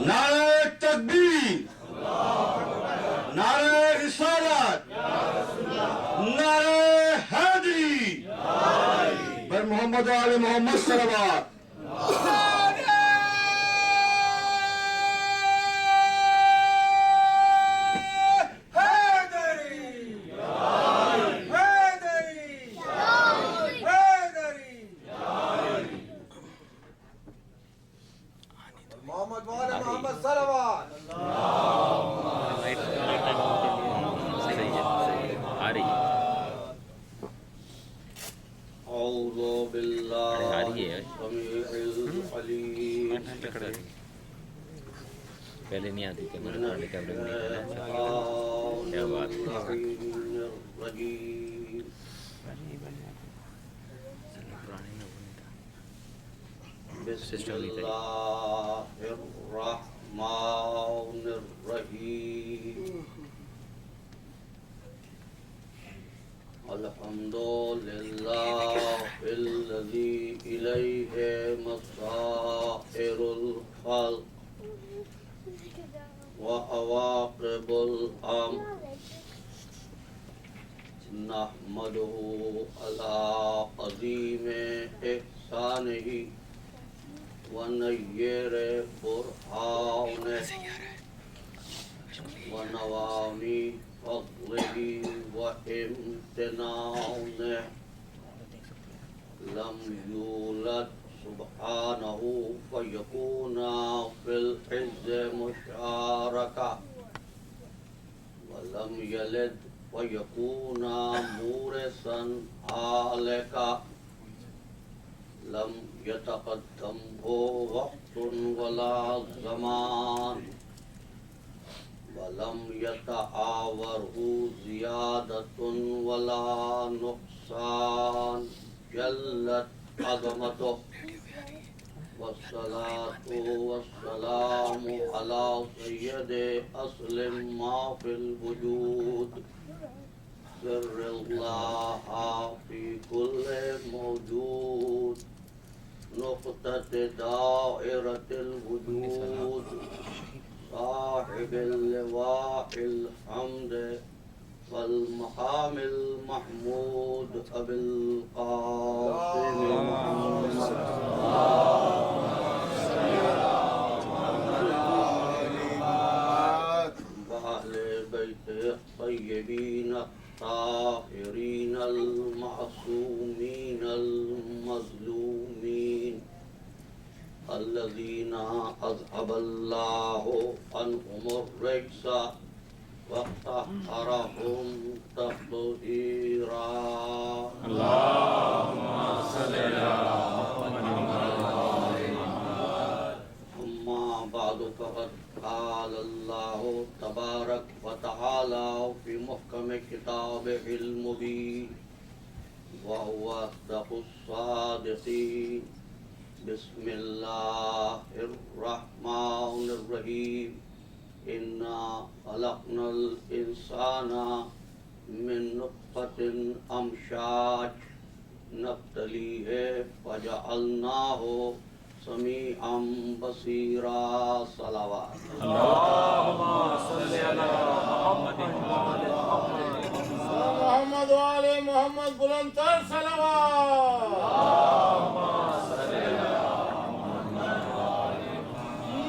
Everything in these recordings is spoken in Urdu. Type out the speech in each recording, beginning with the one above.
نعرہ تکبیر، نعرہ رسالت، نعرہ حیدری، بر محمد و آل محمد صلوات۔ محمد والے محمد صلوات۔ اعوذ باللہ السمیع العلیم پہلے نہیں آتی تھی من الشیطان الرجیم بسم اللہ الرحمن الرحیم الحمد للہ الذی الیہ مصائر الخلق وعواقب الامر نحمدہ علی عظیم احسانہ ونیر برہانہ ونوامی فضلہ وامتنانہ لم یولد سبحانہ فیکون فی العز مشارکہ ولم یلد فیکون مورثا ہالکہ لم یتقدمہ وقت ولا زمان ولم یتعاورہ زیادۃ ولا نقصان جلت عظمتہ والصلاة والسلام علی سید اصل ما فی الوجود سر اللہ فی کل موجود نقطۃ دائرۃ الوجود صاحب اللواء الحمد والمقام المحمود ابی القاسم محمد وأہل بیتہ الطیبین الطاہرین المعصومین المظلومین الذین اذهب اللہ عنہم الرجس وطہرہم تطہیرا۔ اما بعد فقد قال اللہ تبارک وتعالی فی محکم کتابہ المبین وهو اصدق الصادقین بسم اللہ الرحمن الرحیم انا خلقنا الانسان من نطفۃ امشاج نبتلیہ فجعلناہ سمیعا بصیرا۔ صلوات۔ محمد والے محمد بلند تر صلوات۔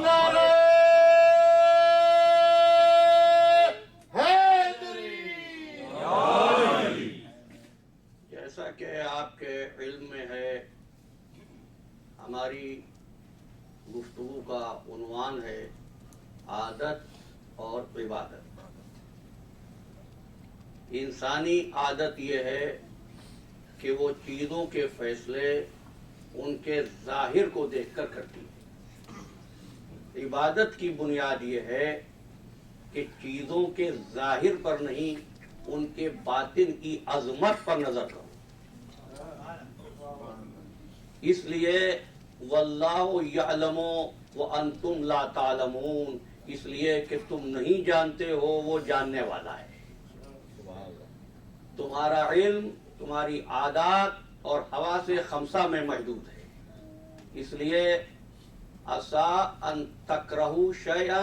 نعرہ حیدری۔ جیسا کہ آپ کے علم میں ہے، ہماری گفتگو کا عنوان ہے عادت اور عبادت۔ انسانی عادت یہ ہے کہ وہ چیزوں کے فیصلے ان کے ظاہر کو دیکھ کر کرتی ہے۔ عبادت کی بنیاد یہ ہے کہ چیزوں کے ظاہر پر نہیں، ان کے باطن کی عظمت پر نظر کرو۔ اس لیے واللہ یعلم وانتم لا تعلمون، اس لیے کہ تم نہیں جانتے ہو، وہ جاننے والا ہے۔ تمہارا علم تمہاری عادات اور حواس خمسہ میں محدود ہے۔ اس لیے عسا ان تکرہوا شیئا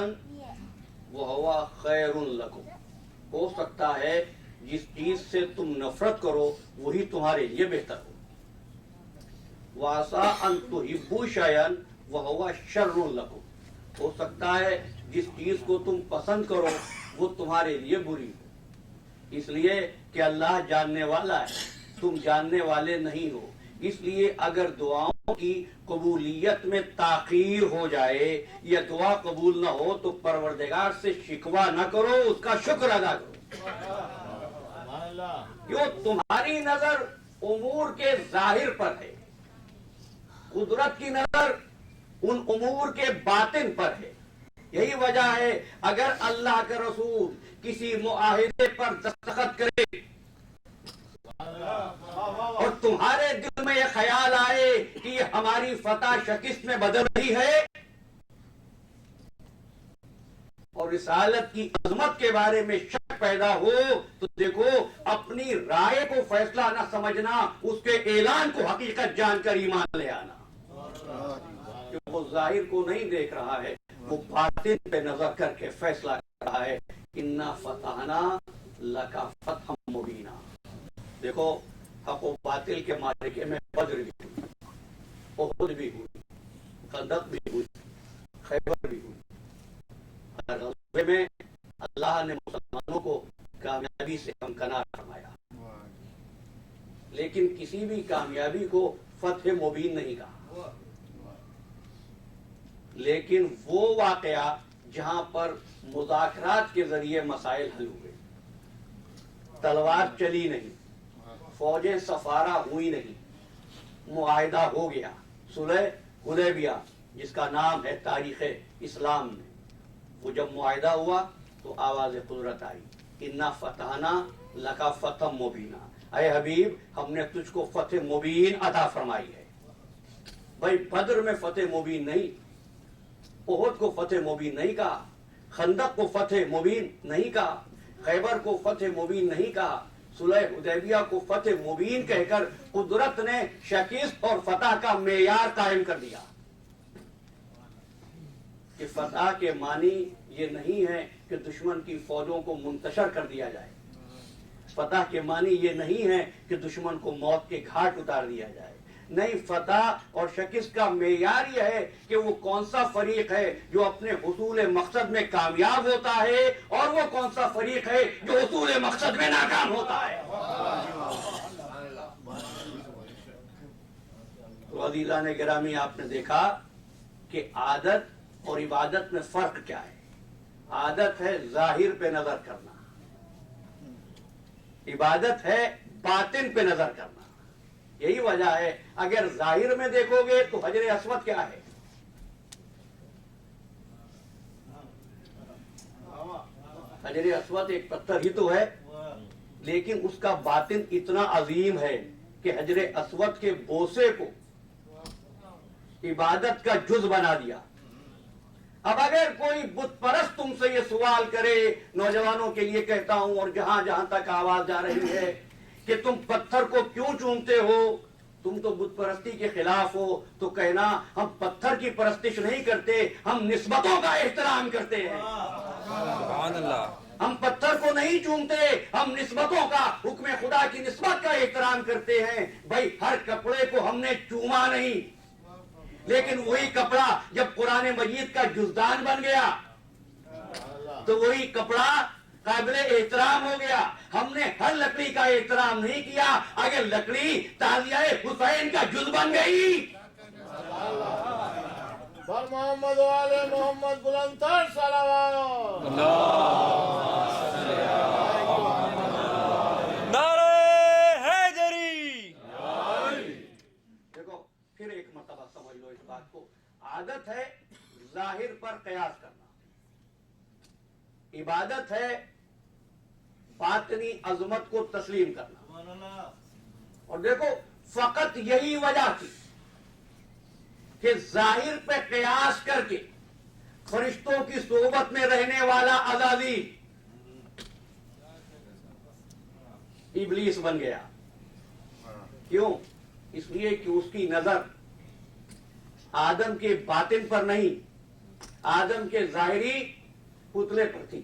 وہو خیر لکم، ہو سکتا ہے جس چیز سے تم نفرت کرو وہی تمہارے لیے بہتر ہو. وعسا ان تحبوا شیئا وہو شر لکم، ہو سکتا ہے جس چیز کو تم پسند کرو وہ تمہارے لیے بری ہو. اس لیے کہ اللہ جاننے والا ہے، تم جاننے والے نہیں ہو. اس لیے اگر دعاؤں کی قبولیت میں تاخیر ہو جائے یا دعا قبول نہ ہو تو پروردگار سے شکوہ نہ کرو، اس کا شکر ادا کرو. کیوں؟ تمہاری نظر امور کے ظاہر پر ہے، قدرت کی نظر ان امور کے باطن پر ہے. یہی وجہ ہے اگر اللہ کے رسول کسی معاہدے پر دستخط کرے اور تمہارے دل میں یہ خیال آئے کہ یہ ہماری فتح شکست میں بدل رہی ہے اور رسالت کی عظمت کے بارے میں شک پیدا ہو تو دیکھو اپنی رائے کو فیصلہ نہ سمجھنا، اس کے اعلان کو حقیقت جان کر ایمان لے آنا. کہ وہ ظاہر کو نہیں دیکھ رہا ہے، وہ باطن پہ نظر کر کے فیصلہ کر رہا ہے. انا فتحنا لک فتحا مبینا. دیکھو حق و باطل کے معرکے میں بدر بھی ہوئی، احد بھی ہوئی، خندق بھی ہوئی، خیبر بھی ہوئی. ہر غزوے میں اللہ نے مسلمانوں کو کامیابی سے ہمکنار فرمایا، لیکن کسی بھی کامیابی کو فتح مبین نہیں کہا. لیکن وہ واقعہ جہاں پر مذاکرات کے ذریعے مسائل حل ہوئے، تلوار چلی نہیں، فوجیں سفارہ ہوئی نہیں، معاہدہ ہو گیا، صلح حدیبیہ جس کا نام ہے تاریخ اسلام میں. وہ جب معاہدہ ہوا تو آواز قدرت آئی، انا فتحنا لک فتحا مبینا. اے حبیب ہم نے تجھ کو فتح مبین عطا فرمائی ہے. بھائی بدر میں فتح مبین نہیں، احد کو فتح مبین نہیں کہا، خندق کو فتح مبین نہیں کہا، خیبر کو فتح مبین نہیں کہا، صلح حدیبیہ کو فتح مبین کہہ کر قدرت نے شکست اور فتح کا معیار قائم کر دیا. کہ فتح کے معنی یہ نہیں ہے کہ دشمن کی فوجوں کو منتشر کر دیا جائے، فتح کے معنی یہ نہیں ہے کہ دشمن کو موت کے گھاٹ اتار دیا جائے. نہیں، فتح اور شکست کا معیار یہ ہے کہ وہ کون سا فریق ہے جو اپنے حصول مقصد میں کامیاب ہوتا ہے اور وہ کون سا فریق ہے جو حصول مقصد میں ناکام ہوتا ہے. تو عزیزان گرامی آپ نے دیکھا کہ عادت اور عبادت میں فرق کیا ہے. عادت ہے ظاہر پہ نظر کرنا، عبادت ہے باطن پہ نظر کرنا. یہی وجہ ہے اگر ظاہر میں دیکھو گے تو حجر اسود کیا ہے؟ حجر اسود ایک پتھر ہی تو ہے، لیکن اس کا باطن اتنا عظیم ہے کہ حجر اسود کے بوسے کو عبادت کا جز بنا دیا. اب اگر کوئی بت پرست تم سے یہ سوال کرے، نوجوانوں کے لیے کہتا ہوں اور جہاں جہاں تک آواز جا رہی ہے کہ تم پتھر کو کیوں چومتے ہو، تم تو بت پرستی کے خلاف ہو، تو کہنا ہم پتھر کی پرستش نہیں کرتے، ہم نسبتوں کا احترام کرتے ہیں. سبحان اللہ. ہم پتھر کو نہیں چومتے، ہم نسبتوں کا، حکم خدا کی نسبت کا احترام کرتے ہیں. بھائی ہر کپڑے کو ہم نے چوما نہیں، لیکن وہی کپڑا جب قرآن مجید کا جزدان بن گیا تو وہی کپڑا قابل احترام ہو گیا. ہم نے ہر لکڑی کا احترام نہیں کیا. اگر لکڑی تعزیہ حسین کا جز بن گئی بر محمد و آل محمد بلندتر صلوات. نعرہ حیدری. دیکھو پھر ایک مرتبہ سمجھ لو اس بات کو. عادت ہے ظاہر پر قیاس کرنا، عبادت ہے باطنی عظمت کو تسلیم کرنا. اور دیکھو فقط یہی وجہ تھی کہ ظاہر پہ قیاس کر کے فرشتوں کی صحبت میں رہنے والا عزازیل ابلیس بن گیا. کیوں؟ اس لیے کہ اس کی نظر آدم کے باطن پر نہیں، آدم کے ظاہری پتلے پر تھی۔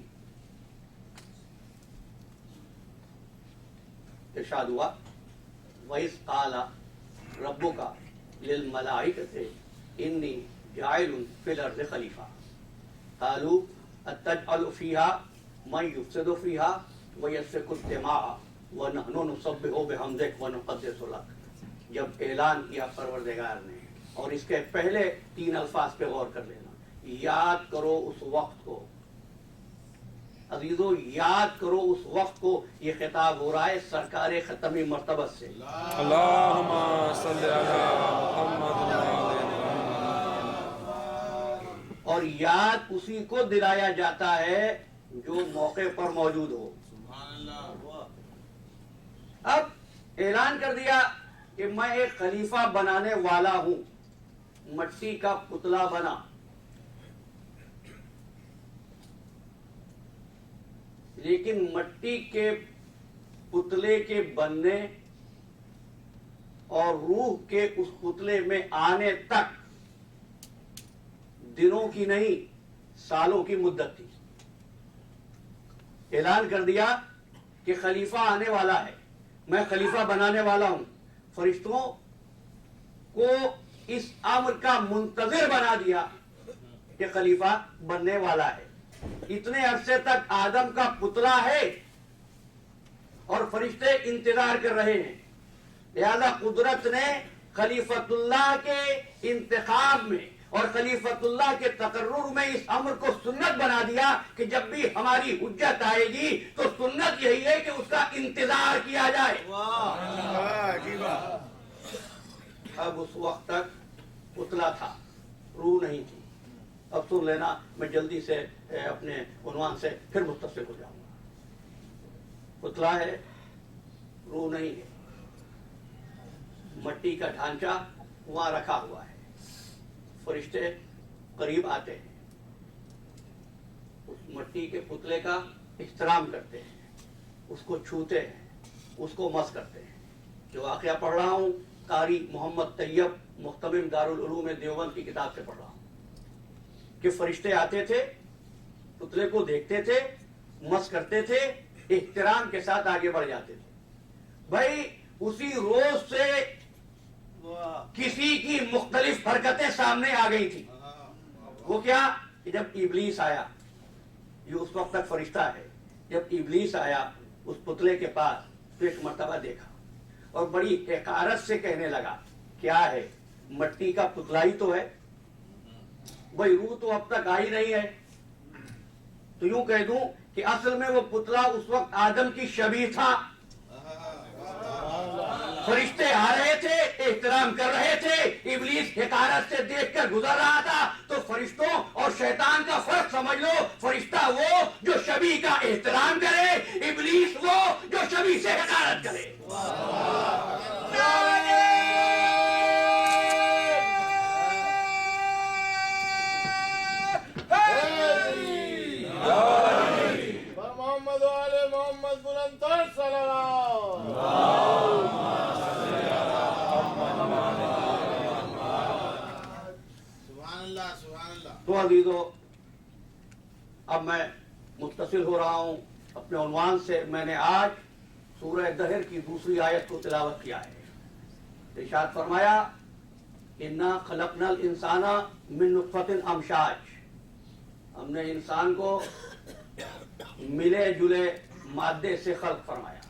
ارشاد ہوا وَإِذْ قَالَ رَبُّكَ لِلْمَلَائِكَةِ إِنِّي جَاعِلٌ فِي الْأَرْضِ خَلِيفَةً قَالُوا أَتَجْعَلُ فِيهَا مَن يُفْسِدُ فِيهَا وَيَسْفِكُ الدِّمَاءَ وَنَحْنُ نُسَبِّحُ بِحَمْدِكَ وَنُقَدِّسُ لَكَ۔ جب اعلان کیا پروردگار نے، اور اس کے پہلے 3 الفاظ پہ غور کر لینا، یاد کرو اس وقت کو، عزیزو یاد کرو اس وقت کو۔ یہ خطاب ہو رہا ہے سرکار ختمی مرتبہ سے۔ اللہم صلی علی محمد اور یاد اسی کو دلایا جاتا ہے جو موقع پر موجود ہو۔ اب اعلان کر دیا کہ میں ایک خلیفہ بنانے والا ہوں، مٹی کا پتلا بنا۔ لیکن مٹی کے پتلے کے بننے اور روح کے اس پتلے میں آنے تک دنوں کی نہیں، سالوں کی مدت تھی۔ اعلان کر دیا کہ خلیفہ آنے والا ہے، میں خلیفہ بنانے والا ہوں۔ فرشتوں کو اس امر کا منتظر بنا دیا کہ خلیفہ بننے والا ہے۔ اتنے عرصے تک آدم کا پتلا ہے اور فرشتے انتظار کر رہے ہیں، لہذا قدرت نے خلیفۃ اللہ کے انتخاب میں اور خلیفۃ اللہ کے تقرر میں اس امر کو سنت بنا دیا کہ جب بھی ہماری حجت آئے گی تو سنت یہی ہے کہ اس کا انتظار کیا جائے۔ اب اس وقت تک پتلا تھا، روح نہیں تھی۔ اب سن لینا، میں جلدی سے اپنے عنوان سے پھر متصل ہو جاؤں گا۔ پتلا ہے، روح نہیں ہے، مٹی کا ڈھانچہ وہاں رکھا ہوا ہے۔ فرشتے قریب آتے ہیں، اس مٹی کے پتلے کا احترام کرتے ہیں، اس کو چھوتے ہیں، اس کو مس کرتے ہیں۔ جو واقعہ پڑھ رہا ہوں قاری محمد طیب محتمم دارالعلوم دیوبند کی کتاب سے پڑھ رہا ہوں کہ فرشتے آتے تھے، پتلے کو دیکھتے تھے، مس کرتے تھے، احترام کے ساتھ آگے بڑھ جاتے تھے۔ بھائی اسی روز سے کسی کی مختلف حرکتیں سامنے آ گئی تھی۔ وہ کیا کہ جب ابلیس آیا، یہ اس وقت تک فرشتہ ہے، جب ابلیس آیا اس پتلے کے پاس تو ایک مرتبہ دیکھا اور بڑی حقارت سے کہنے لگا، کیا ہے، مٹی کا پتلا ہی تو ہے، بھائی روح تو اب تک آئی نہیں ہے۔ تو یوں کہہ دوں کہ اصل میں وہ پتلا اس وقت آدم کی شبیہ تھا۔ فرشتے آ رہے تھے، احترام کر رہے تھے، ابلیس حقارت سے دیکھ کر گزر رہا تھا۔ تو فرشتوں اور شیطان کا فرق سمجھ لو، فرشتہ وہ جو شبیہ کا احترام کرے، ابلیس وہ جو شبیہ سے حقارت کرے۔ محمد و آل محمد بلندتر صلوات۔ سبحان اللہ سبحان اللہ۔ تو عزیزو، اب میں متصل ہو رہا ہوں اپنے عنوان سے۔ میں نے آج سورہ دہر کی دوسری آیت کو تلاوت کیا ہے۔ ارشاد فرمایا اِنَّا خَلَقْنَا الْإِنسَانَ مِن نُطْفَةٍ أَمْشَاجٍ، ہم نے انسان کو ملے جلے مادے سے خلق فرمایا،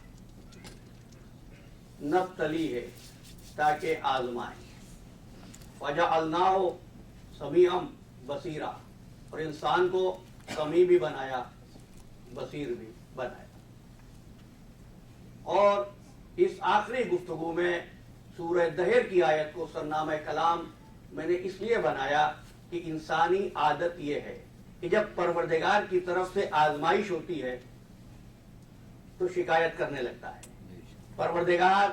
نبتلی ہے تاکہ آزمائیں، فَجَعَلْنَاهُ سَمِيعًا بَصِيرًا، اور انسان کو سمیع بھی بنایا، بصیر بھی بنایا۔ اور اس آخری گفتگو میں سورہ دہر کی آیت کو سرنامہ کلام میں نے اس لیے بنایا کہ انسانی عادت یہ ہے کہ جب پروردگار کی طرف سے آزمائش ہوتی ہے تو شکایت کرنے لگتا ہے، پروردگار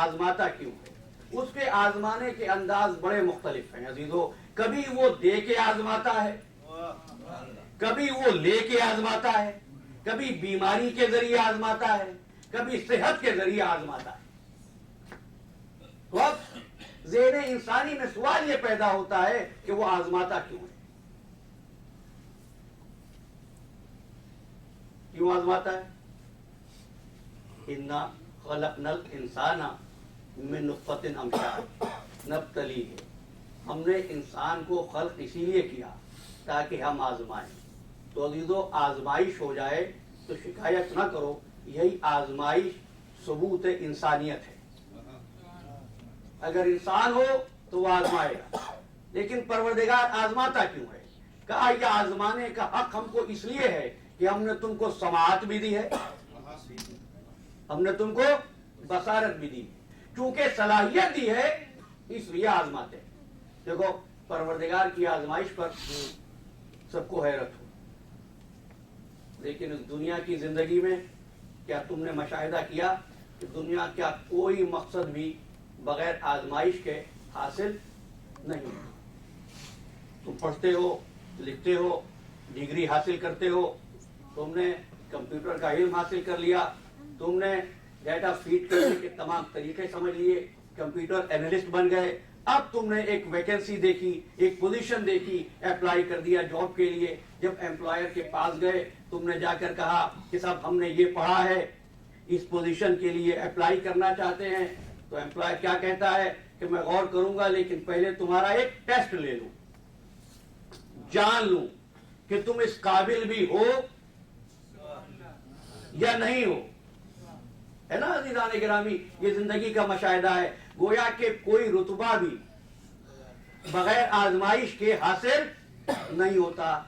آزماتا کیوں ہے؟ اس کے آزمانے کے انداز بڑے مختلف ہیں عزیزو۔ کبھی وہ دے کے آزماتا ہے، کبھی وہ لے کے آزماتا ہے، کبھی بیماری کے ذریعے آزماتا ہے، کبھی صحت کے ذریعے آزماتا ہے۔ تو اب ذہن انسانی میں سوال یہ پیدا ہوتا ہے کہ وہ آزماتا کیوں ہے؟ کیوں آزماتا ہے؟ اِنَّا خَلَقْنَا الْإِنسَانَ مِن نُطْفَةٍ أَمْشَاجٍ نَبْتَلِيهِ، ہم نے انسان کو خلق اسی لیے کیا تاکہ ہم آزمائیں۔ تو عزیزو، آزمائش ہو جائے تو شکایت نہ کرو، یہی آزمائش ثبوت انسانیت ہے۔ اگر انسان ہو تو وہ آزمائے گا، لیکن پروردگار آزماتا کیوں ہے؟ کہا یہ آزمانے کا حق ہم کو اس لیے ہے کہ ہم نے تم کو سماعت بھی دی ہے، ہم نے تم کو بصارت بھی دی، چونکہ صلاحیت دی ہے اس لیے آزماتے ہیں۔ دیکھو پروردگار کی آزمائش پر سب کو حیرت ہو، لیکن اس دنیا کی زندگی میں کیا تم نے مشاہدہ کیا کہ دنیا کا کوئی مقصد بھی بغیر آزمائش کے حاصل نہیں؟ تم پڑھتے ہو، لکھتے ہو، ڈگری حاصل کرتے ہو، تم نے کمپیوٹر کا علم حاصل کر لیا، تم نے ڈیٹا فیڈ کرنے کے تمام طریقے سمجھ لیے، کمپیوٹر اینالسٹ بن گئے، اب تم نے ایک ویکنسی دیکھی، ایک پوزیشن دیکھی، اپلائی کر دیا جاب کے لیے۔ جب امپلائر کے پاس گئے، تم نے جا کر کہا کہ صاحب ہم نے یہ پڑھا ہے، اس پوزیشن کے لیے اپلائی کرنا چاہتے ہیں، تو امپلائر کیا کہتا ہے کہ میں غور کروں گا، لیکن پہلے تمہارا ایک ٹیسٹ لے لوں، جان لوں کہ تم اس قابل بھی ہو یا نہیں ہو۔ ہے نا عزیزان گرامی، یہ زندگی کا مشاہدہ ہے، گویا کہ کوئی رتبہ بھی بغیر آزمائش کے حاصل نہیں ہوتا۔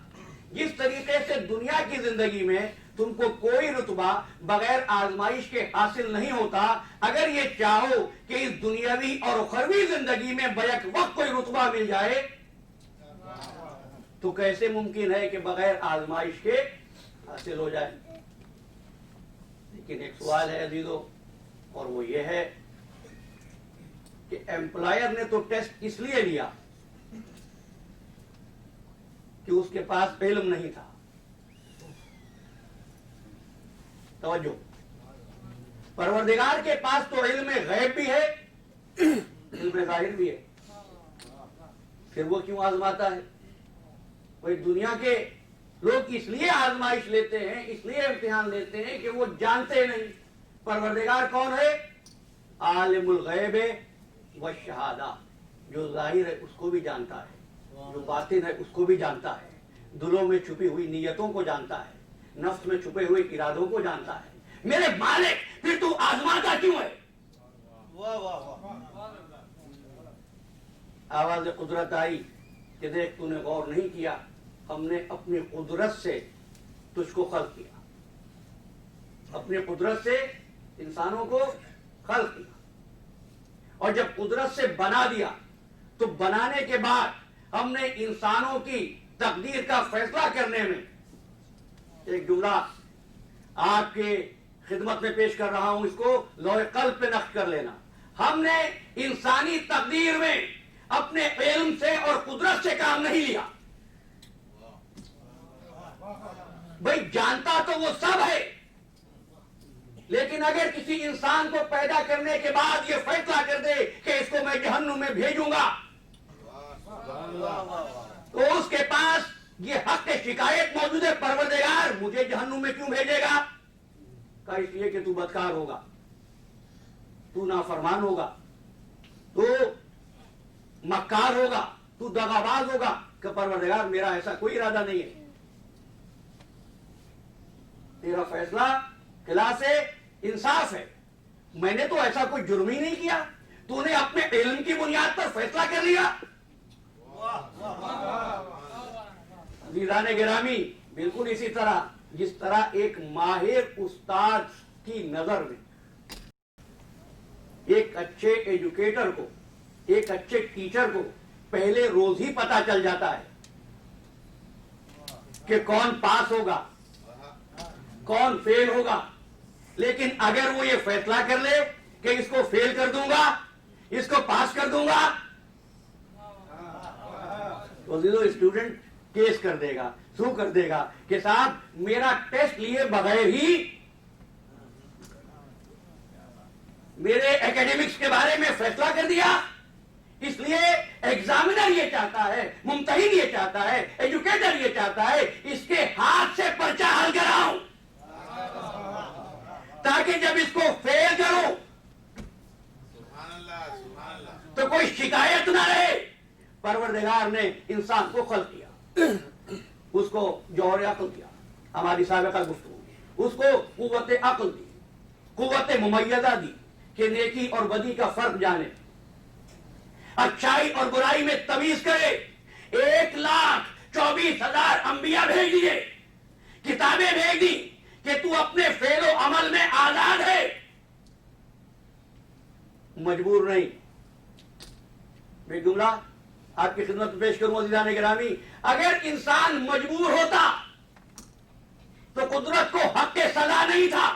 جس طریقے سے دنیا کی زندگی میں تم کو کوئی رتبہ بغیر آزمائش کے حاصل نہیں ہوتا، اگر یہ چاہو کہ اس دنیاوی اور اخروی زندگی میں بیک وقت کوئی رتبہ مل جائے تو کیسے ممکن ہے کہ بغیر آزمائش کے حاصل ہو جائے؟ لیکن ایک سوال ہے عزیزو، اور وہ یہ ہے کہ امپلائر نے تو ٹیسٹ اس لیے لیا کہ اس کے پاس علم نہیں تھا۔ توجہ، پروردگار کے پاس تو علم غیب بھی ہے، علم ظاہر بھی ہے، پھر وہ کیوں آزماتا ہے؟ وہی دنیا کے لوگ اس لیے آزمائش لیتے ہیں، اس لیے امتحان لیتے ہیں کہ وہ جانتے نہیں پروردگار کون ہے۔ عالم الغیب والشہادہ، جو ظاہر ہے اس کو بھی جانتا ہے، جو باطن ہے اس کو بھی جانتا ہے، دلوں میں چھپی ہوئی نیتوں کو جانتا ہے، نفس میں چھپے ہوئے ارادوں کو جانتا ہے۔ میرے مالک، پھر تو آزماتا کیوں ہے؟ واہ واہ واہ، آواز قدرت آئی کہ دیکھ تو نے غور نہیں کیا، ہم نے اپنی قدرت سے تجھ کو خلق کیا، اپنی قدرت سے انسانوں کو خلق کیا، اور جب قدرت سے بنا دیا تو بنانے کے بعد ہم نے انسانوں کی تقدیر کا فیصلہ کرنے میں ایک جملہ آپ کے خدمت میں پیش کر رہا ہوں، اس کو لوح قلب پہ نقش کر لینا۔ ہم نے انسانی تقدیر میں اپنے علم سے اور قدرت سے کام نہیں لیا۔ بھئی جانتا تو وہ سب ہے، لیکن اگر کسی انسان کو پیدا کرنے کے بعد یہ فیصلہ کر دے کہ اس کو میں جہنم میں بھیجوں گا، تو اس کے پاس یہ حق شکایت موجود ہے، پروردگار مجھے جہنم میں کیوں بھیجے گا؟ کہا اس لیے کہ تو بدکار ہوگا، تو نافرمان ہوگا، تو مکار ہوگا، تو دغاباز ہوگا۔ کہ پروردگار میرا ایسا کوئی ارادہ نہیں ہے، تیرا فیصلہ خلاف انصاف ہے، میں نے تو ایسا کوئی جرم ہی نہیں کیا، تو نے اپنے علم کی بنیاد پر فیصلہ کر لیا۔ عزیزان گرامی، بالکل اسی طرح جس طرح ایک ماہر استاد کی نظر میں ایک اچھے ایجوکیٹر کو، ایک اچھے ٹیچر کو پہلے روز ہی پتا چل جاتا ہے کہ کون پاس ہوگا، کون فیل ہوگا، لیکن اگر وہ یہ فیصلہ کر لے کہ اس کو فیل کر دوں گا، اس کو پاس کر دوں گا، تو اسٹوڈنٹ کیس کر دے گا، سو کر دے گا کہ صاحب میرا ٹیسٹ لیے بغیر ہی میرے اکیڈمکس کے بارے میں فیصلہ کر دیا، اس لیے ایگزامینر یہ چاہتا ہے، ممتحن یہ چاہتا ہے، ایجوکیٹر یہ چاہتا ہے اس کے ہاتھ سے پرچہ حل کراؤں، تاکہ جب اس کو فیل کروں تو کوئی شکایت نہ رہے۔ پروردگار نے انسان کو خلق کیا، اس کو جوہر عقل دیا، ہماری سابقہ گفتگو، اس کو قوت عقل دی، قوت ممیزہ دی کہ نیکی اور بدی کا فرق جانے، اچھائی اور برائی میں تمیز کرے۔ 1,24,000 انبیاء بھیج دیے، کتابیں بھیج دی کہ تو اپنے فعل و عمل میں آزاد ہے، مجبور نہیں۔ میں جملہ آپ کی خدمت پیش کروں عزیزان گرامی، اگر انسان مجبور ہوتا تو قدرت کو حق سزا نہیں تھا،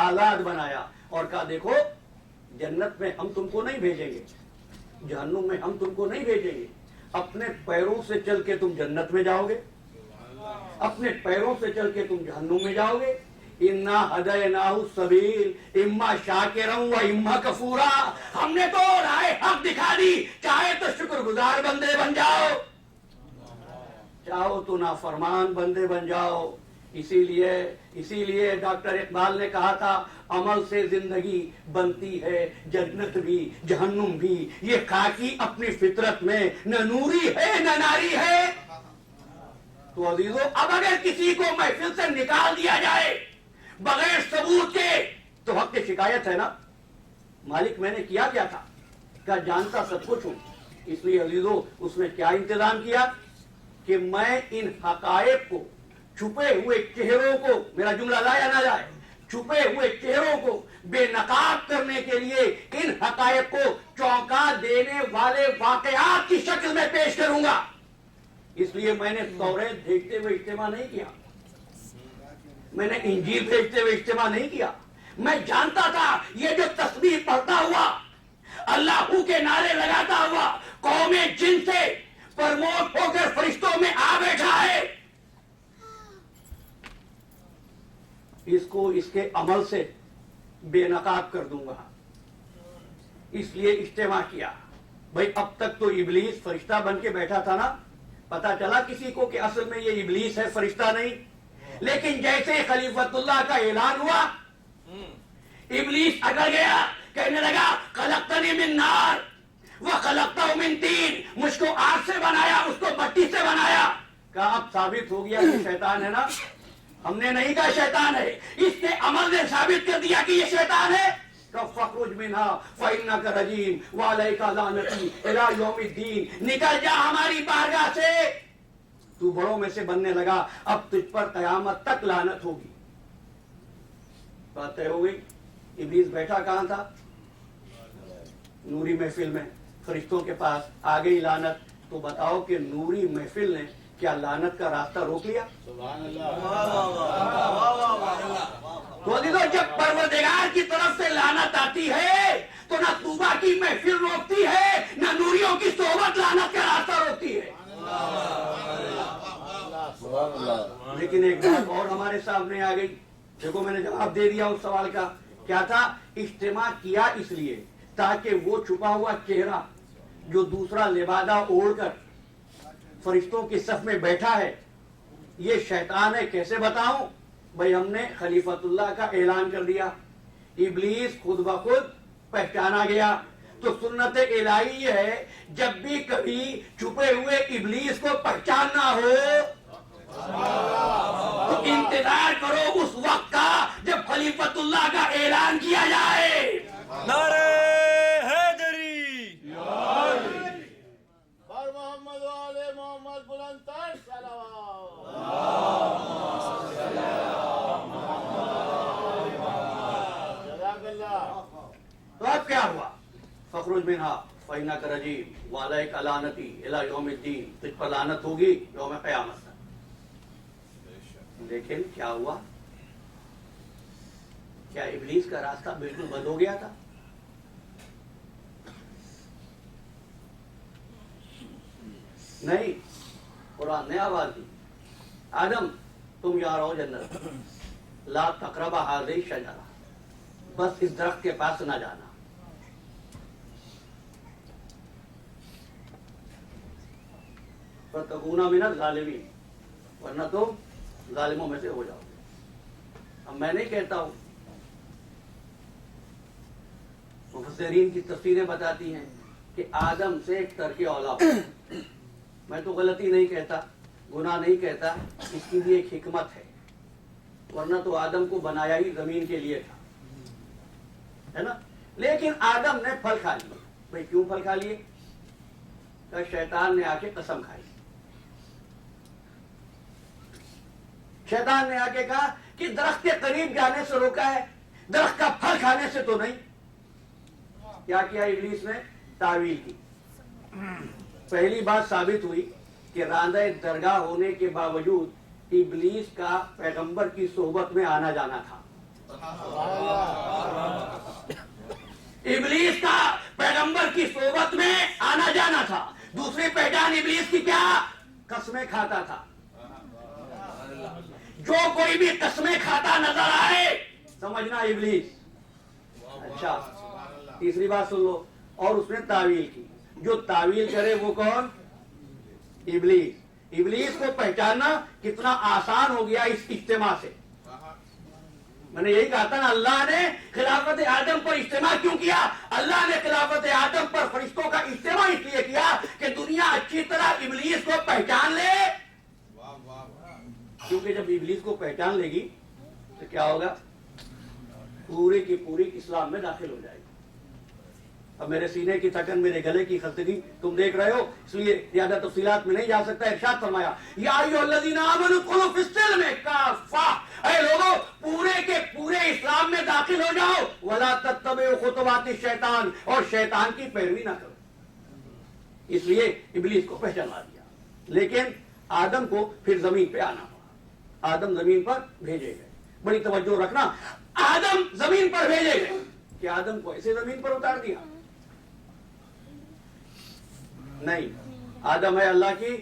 آزاد بنایا اور کہا دیکھو جنت میں ہم تم کو نہیں بھیجیں گے، جہنم میں ہم تم کو نہیں بھیجیں گے، اپنے پیروں سے چل کے تم جنت میں جاؤ گے، اپنے پیروں سے چل کے تم جہنم میں جاؤ گے۔ اِنَّا هَدَيْنَاهُ السَّبِيلَ إِمَّا شَاكِرًا وَإِمَّا كَفُورًا، ہم نے تو راہ حق دکھا دی، چاہے تو شکر گزار بندے بن جاؤ، چاہو تو نافرمان بندے بن جاؤ۔ اسی لیے ڈاکٹر اقبال نے کہا تھا عمل سے زندگی بنتی ہے جنت بھی جہنم بھی، یہ خاکی اپنی فطرت میں نہ نوری ہے نہ ناری ہے۔ تو عزیزو اب اگر کسی کو محفل سے نکال دیا جائے بغیر ثبوت کے تو حق کی شکایت ہے نا، مالک میں نے کیا تھا، کیا جانتا سب کچھ ہوں۔ اس لیے عزیزو اس نے کیا انتظام کیا کہ میں ان حقائق کو، چھپے ہوئے چہروں کو، میرا جملہ لایا نہ جائے، چھپے ہوئے چہروں کو بے نقاب کرنے کے لیے ان حقائق کو چونکا دینے والے واقعات کی شکل میں پیش کروں گا۔ اس لیے میں نے توریت بھیجتے ہوئے اجتماع نہیں کیا، میں نے انجیل بھیجتے ہوئے اجتماع نہیں کیا۔ میں جانتا تھا یہ جو تسبیح پڑھتا ہوا، اللہ کے نعرے لگاتا ہوا قوم جن سے پرموٹ ہو کر فرشتوں میں آ بیٹھا ہے، اس کو اس کے عمل سے بے نقاب کر دوں گا۔ اس لیے اجتماع کیا۔ بھائی اب تک تو ابلیس فرشتہ بن کے بیٹھا تھا نا، پتا چلا کسی کو کہ اصل میں یہ ابلیس ہے، فرشتہ نہیں۔ لیکن جیسے خلیفۃ اللہ کا اعلان ہوا، ابلیس اگڑ گیا، کہنے لگا خلقتنی من نار وخلقتہ من طین، مجھ کو آگ سے بنایا اس کو مٹی سے بنایا۔ کہا اب ثابت ہو گیا کہ شیطان ہے نا، ہم نے نہیں کہا شیطان ہے، اس کے عمل نے ثابت کر دیا کہ یہ شیطان ہے۔ فَاخْرُجْ مِنْهَا فَإِنَّكَ رَجِيمٌ وَعَلَيْكَ لَعْنَتِي إِلَىٰ يَوْمِ الدِّينِ، نکل جا ہماری بارگاہ سے، تو بڑوں میں سے بننے لگا، اب تجھ پر قیامت تک لعنت ہوگی۔ بات طے ہو گئی۔ ابلیس بیٹھا کہاں تھا؟ نوری محفل میں، فرشتوں کے پاس آ گئی لعنت۔ تو بتاؤ کہ نوری محفل نے کیا لعنت کا راستہ روک لیا؟ تو عزیزو جب پروردگار کی طرف سے لعنت آتی ہے تو نہ توبہ کی محفل روکتی ہے، نہ نوریوں کی صحبت لعنت کا راستہ روکتی ہے۔ لیکن ایک بات اور ہمارے سامنے آ گئی، دیکھو میں نے جواب دے دیا اس سوال کا، کیا تھا؟ اجتماع کیا اس لیے تاکہ وہ چھپا ہوا چہرہ جو دوسرا لبادہ اوڑھ کر فرشتوں کی صف میں بیٹھا ہے یہ شیطان ہے۔ کیسے بتاؤں؟ بھائی ہم نے خلیفۃ اللہ کا اعلان کر دیا، ابلیس خود بخود پہچانا گیا۔ تو سنت الہی یہ ہے جب بھی کبھی چھپے ہوئے ابلیس کو پہچاننا ہو تو انتظار کرو اس وقت کا جب خلیفۃ اللہ کا اعلان کیا جائے۔ نعرہ حیدری، بر محمد و آل محمد بلندتر صلوات۔ جزاک اللہ۔ تو اب کیا ہوا؟ فَاخْرُجْ مِنْهَا فَإِنَّكَ رَجِيمٌ وَعَلَيْكَ لَعْنَتِي إِلَىٰ يَوْمِ الدِّينِ، تجھ پر لعنت ہوگی یوم قیامت تک۔ لیکن کیا ہوا؟ کیا ابلیس کا راستہ بالکل بند ہو گیا تھا؟ نہیں، قرآن نے آواز دی، آدم تم جا رہو جنت، لا تقربا هذه الشجرہ، بس اس درخت کے پاس نہ جانا۔ فتکونا من الظالمین، ورنہ تم ظالموں میں سے ہو جاؤ گے۔ اب میں نہیں کہتا ہوں، مفسرین کی تفسیریں بتاتی ہیں کہ آدم سے ایک ترک اولا ہو۔ میں تو غلطی نہیں کہتا، گناہ نہیں کہتا، اس کی بھی ایک حکمت ہے، ورنہ تو آدم کو بنایا ہی زمین کے لیے تھا، ہے نا؟ لیکن آدم نے پھل کھا لیے۔ بھئی کیوں پھل کھا لیے؟ کہ شیطان نے آ کے قسم کھائی، شیطان نے آ کے کہا کہ درخت کے قریب جانے سے روکا ہے، درخت کا پھل کھانے سے تو نہیں۔ کیا کیا ابلیس نے؟ تعویل کی۔ پہلی بات ثابت ہوئی کہ راندہ درگاہ ہونے کے باوجود ابلیس کا پیغمبر کی صحبت میں آنا جانا تھا۔ ابلیس کا پیغمبر کی صحبت میں آنا جانا تھا۔ دوسری پہچان ابلیس کی کیا؟ قسمیں کھاتا تھا۔ جو کوئی بھی قسمیں کھاتا نظر آئے سمجھنا ابلیس۔ اچھا، تیسری بات سن لو، اور اس نے تعویل کی۔ جو تعویل کرے وہ کون؟ ابلیس۔ ابلیس کو پہچاننا کتنا آسان ہو گیا اس اجتماع سے۔ میں نے یہی کہا تھا نا، اللہ نے خلافت آدم پر اجتماع کیوں کیا؟ اللہ نے خلافت آدم پر فرشتوں کا اجتماع اس لیے کیا کہ دنیا اچھی طرح ابلیس کو پہچان لے۔ کیونکہ جب ابلیس کو پہچان لے گی تو کیا ہوگا؟ پوری کی پوری اسلام میں داخل ہو جائے گی۔ اب میرے سینے کی تھکن، میرے گلے کی خستگی تم دیکھ رہے ہو، اس لیے زیادہ تفصیلات میں نہیں جا سکتا۔ ارشاد فرمایا، یا ایھا الذین آمنوا ادخلوا فی السلم کافۃ، اے لوگوں پورے کے پورے اسلام میں داخل ہو جاؤ، ولا تتبعوا خطوات الشیطان، اور شیطان کی پیروی نہ کرو۔ اس لیے ابلیس کو پہچانا دیا، لیکن آدم کو پھر زمین پہ آنا ہوا۔ آدم زمین پر بھیجے گئے۔ بڑی توجہ رکھنا، آدم زمین پر بھیجے گئے کہ آدم کو ایسے زمین پر اتار دیا؟ نہیں، آدم ہے اللہ کی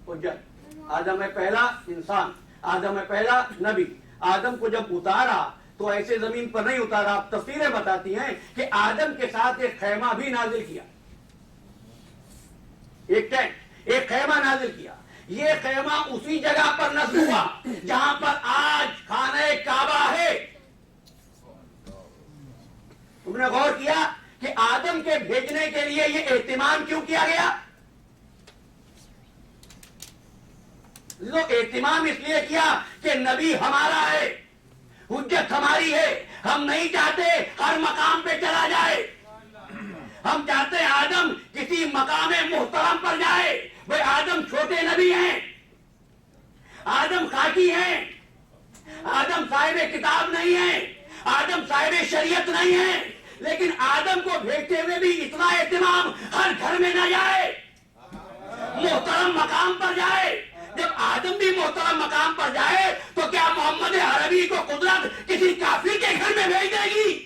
حجت، آدم ہے پہلا انسان، آدم ہے پہلا نبی۔ آدم کو جب اتارا تو ایسے زمین پر نہیں اتارا۔ تفسیریں بتاتی ہیں کہ آدم کے ساتھ ایک خیمہ بھی نازل کیا، ایک ٹینٹ، ایک خیمہ نازل کیا۔ یہ خیمہ اسی جگہ پر نصب ہوا جہاں پر آج خانہ کعبہ ہے۔ تم نے غور کیا کہ آدم کے بھیجنے کے لیے یہ اہتمام کیوں کیا گیا؟ اہتمام اس لیے کیا کہ نبی ہمارا ہے، حجت ہماری ہے۔ ہم نہیں چاہتے ہر مقام پہ چلا جائے، ہم چاہتے ہیں آدم کسی مقام محترم پر جائے۔ بھئی آدم چھوٹے نبی ہیں، آدم خاکی ہیں، آدم صاحب کتاب نہیں ہیں، آدم صاحب شریعت نہیں ہیں، لیکن آدم کو بھیجتے ہوئے بھی اتنا اہتمام، ہر گھر میں نہ جائے، محترم مقام پر جائے۔ جب آدم بھی محترم مقام پر جائے تو کیا محمد عربی کو قدرت کسی کافر کے گھر میں بھیج دے گی؟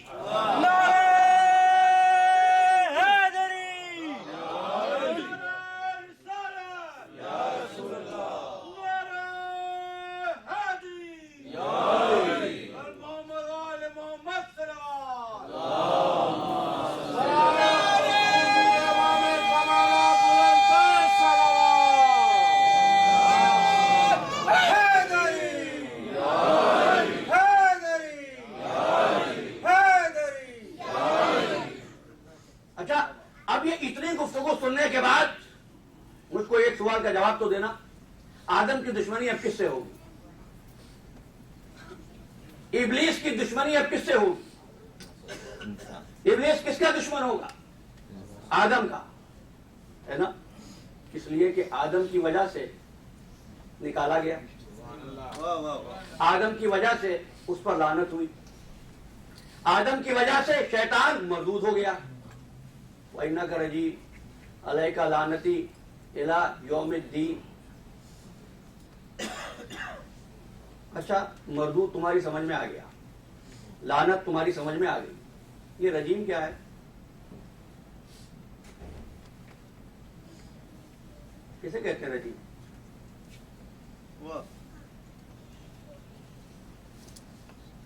کا جواب تو دینا، آدم کی دشمنی اب کس سے ہوگی؟ ابلیس کی دشمنی اب کس سے ہوگی؟ ابلیس کس کا دشمن ہوگا؟ آدم کا، ہے نا؟ اس لیے کہ آدم کی وجہ سے نکالا گیا، آدم کی وجہ سے اس پر لعنت ہوئی، آدم کی وجہ سے شیطان مردود ہو گیا۔ وَإِنَّكَ رَجِيمٌ عَلَيْكَ لَعْنَتِي إِلَى يَوْمِ الدِّينِ۔ اچھا، مردود تمہاری سمجھ میں آ گیا، لعنت تمہاری سمجھ میں آ گئی، یہ رجیم کیا ہے؟ کسے کہتے ہیں رجیم؟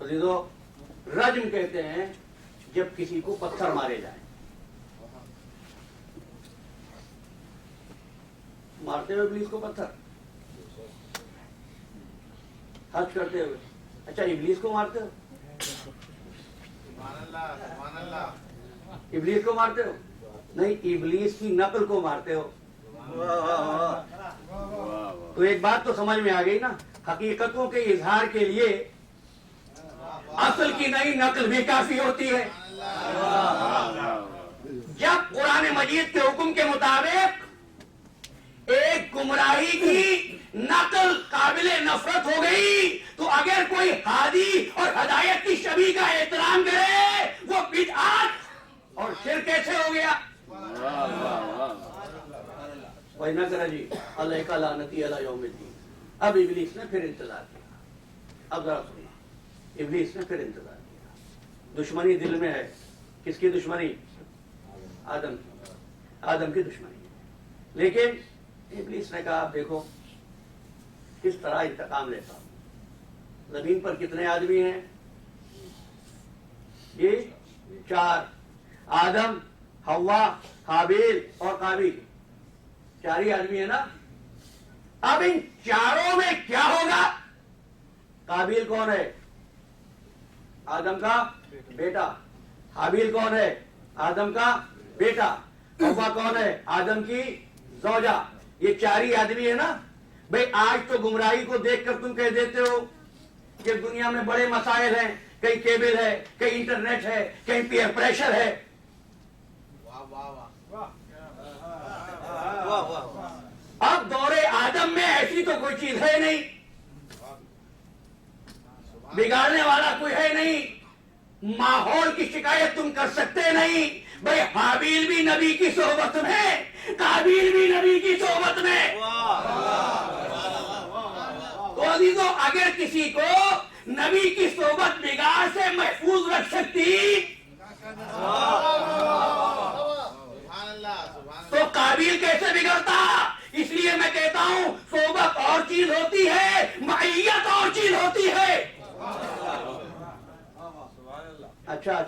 عزیزو، رجم کہتے ہیں جب کسی کو پتھر مارے جائیں۔ مارتے ہوئے ابلیس کو پتھر، حج کرتے ہوئے، اچھا ابلیس کو مارتے ہو؟ سبحان اللہ سبحان اللہ، ابلیس کو مارتے ہو؟ نہیں، ابلیس کی نقل کو مارتے ہو۔ تو ایک بات تو سمجھ میں آ گئی نا، حقیقتوں کے اظہار کے لیے اصل کی نئی نقل بھی کافی ہوتی ہے۔ جب قرآن مجید کے حکم کے مطابق ایک گمراہی کی نقل قابل نفرت ہو گئی تو اگر کوئی ہادی اور ہدایت کی شبیہ کا احترام کرے وہ بدعت اور شرک کیسے ہو گیا؟ وہی نہ کرا جی، اللہ کا لعنتی علی یوم الدین۔ اب ابلیس نے پھر انتظار کیا، اب ذرا سنیے، ابلیس نے پھر انتظار کیا۔ دشمنی دل میں ہے، کس کی دشمنی؟ آدم کی دشمنی۔ لیکن ابلیس نے کہا آپ دیکھو کس طرح انتقام لیتا ہوں۔ زمین پر کتنے آدمی ہیں؟ یہ 4، آدم، حوا، حابیل اور قابیل، 4 ہی آدمی ہے نا۔ اب ان چاروں میں کیا ہوگا؟ قابیل کون ہے؟ آدم کا بیٹا۔ حابیل کون ہے؟ آدم کا بیٹا۔ حوا کون ہے؟ آدم کی زوجہ۔ یہ 4 ہی آدمی ہے نا۔ بھئی آج تو گمراہی کو دیکھ کر تم کہہ دیتے ہو کہ دنیا میں بڑے مسائل ہیں، کہیں کیبل ہے، کہیں انٹرنیٹ ہے، کہیں پیئر پریشر ہے۔ اب دور آدم میں ایسی تو کوئی چیز ہے نہیں، بگاڑنے والا کوئی ہے نہیں، ماحول کی شکایت تم کر سکتے نہیں۔ بھئی حابیل بھی نبی کی صحبت میں، قابیل بھی نبی کی صحبت میں۔ تو عزیزو اگر کسی کو نبی کی صحبت بگاڑ سے محفوظ رکھ سکتی تو قابیل کیسے بگڑتا؟ اس لیے میں کہتا ہوں صحبت اور چیز ہوتی ہے، معیت اور چیز ہوتی ہے۔ اچھا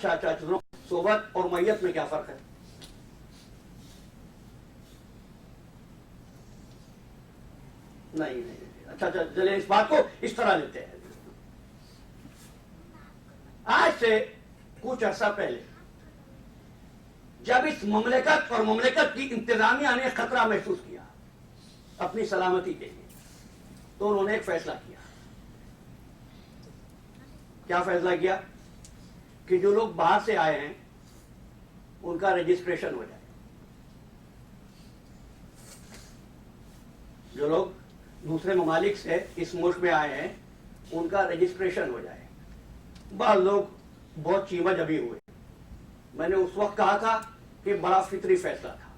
صحبت اور معیت میں کیا فرق ہے؟ نہیں، اچھا چلیں اس بات کو اس طرح لیتے ہیں۔ آج سے کچھ عرصہ پہلے جب اس مملکت اور مملکت کی انتظامیہ نے خطرہ محسوس کیا اپنی سلامتی کے لیے تو انہوں نے ایک فیصلہ کیا۔ کیا فیصلہ کیا؟ کہ جو لوگ باہر سے آئے ہیں ان کا رجسٹریشن ہو جائے، جو لوگ دوسرے ممالک سے اس ملک میں آئے ہیں ان کا رجسٹریشن ہو جائے۔ بعض لوگ بہت چیمہ جبی ہوئے۔ میں نے اس وقت کہا تھا کہ بڑا فطری فیصلہ تھا،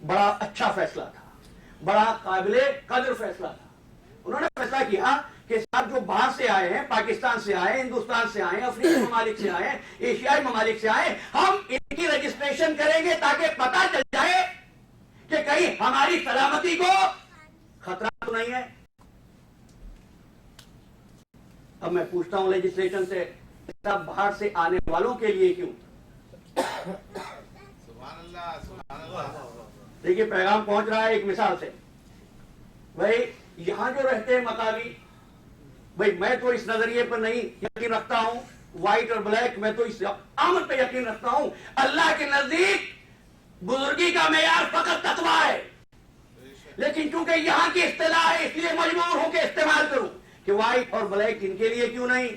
بڑا اچھا فیصلہ تھا، بڑا قابل قدر فیصلہ تھا۔ انہوں نے فیصلہ کیا کہ صاحب جو باہر سے آئے ہیں، پاکستان سے آئے، ہندوستان سے آئے، افریقی ممالک سے آئے، ایشیائی ممالک سے آئے، ہم ان کی رجسٹریشن کریں گے تاکہ پتہ چل جائے کہ کہیں ہماری سلامتی کو خطرہ تو نہیں ہے۔ اب میں پوچھتا ہوں لیجسلیشن سے، سب باہر سے آنے والوں کے لیے کیوں؟ سبحان اللہ سبحان اللہ۔ دیکھیے پیغام پہنچ رہا ہے ایک مثال سے۔ بھائی یہاں جو رہتے ہیں مقامی، بھائی میں تو اس نظریے پر نہیں یقین رکھتا ہوں، وائٹ اور بلیک، میں تو اس امر پہ یقین رکھتا ہوں۔ اللہ کے نزدیک بزرگی کا معیار فقط تقویٰ ہے، لیکن چونکہ یہاں کی اصطلاح ہے اس لیے مجبور ہوں کہ استعمال کروں کہ وائٹ اور بلیک ان کے لیے کیوں نہیں؟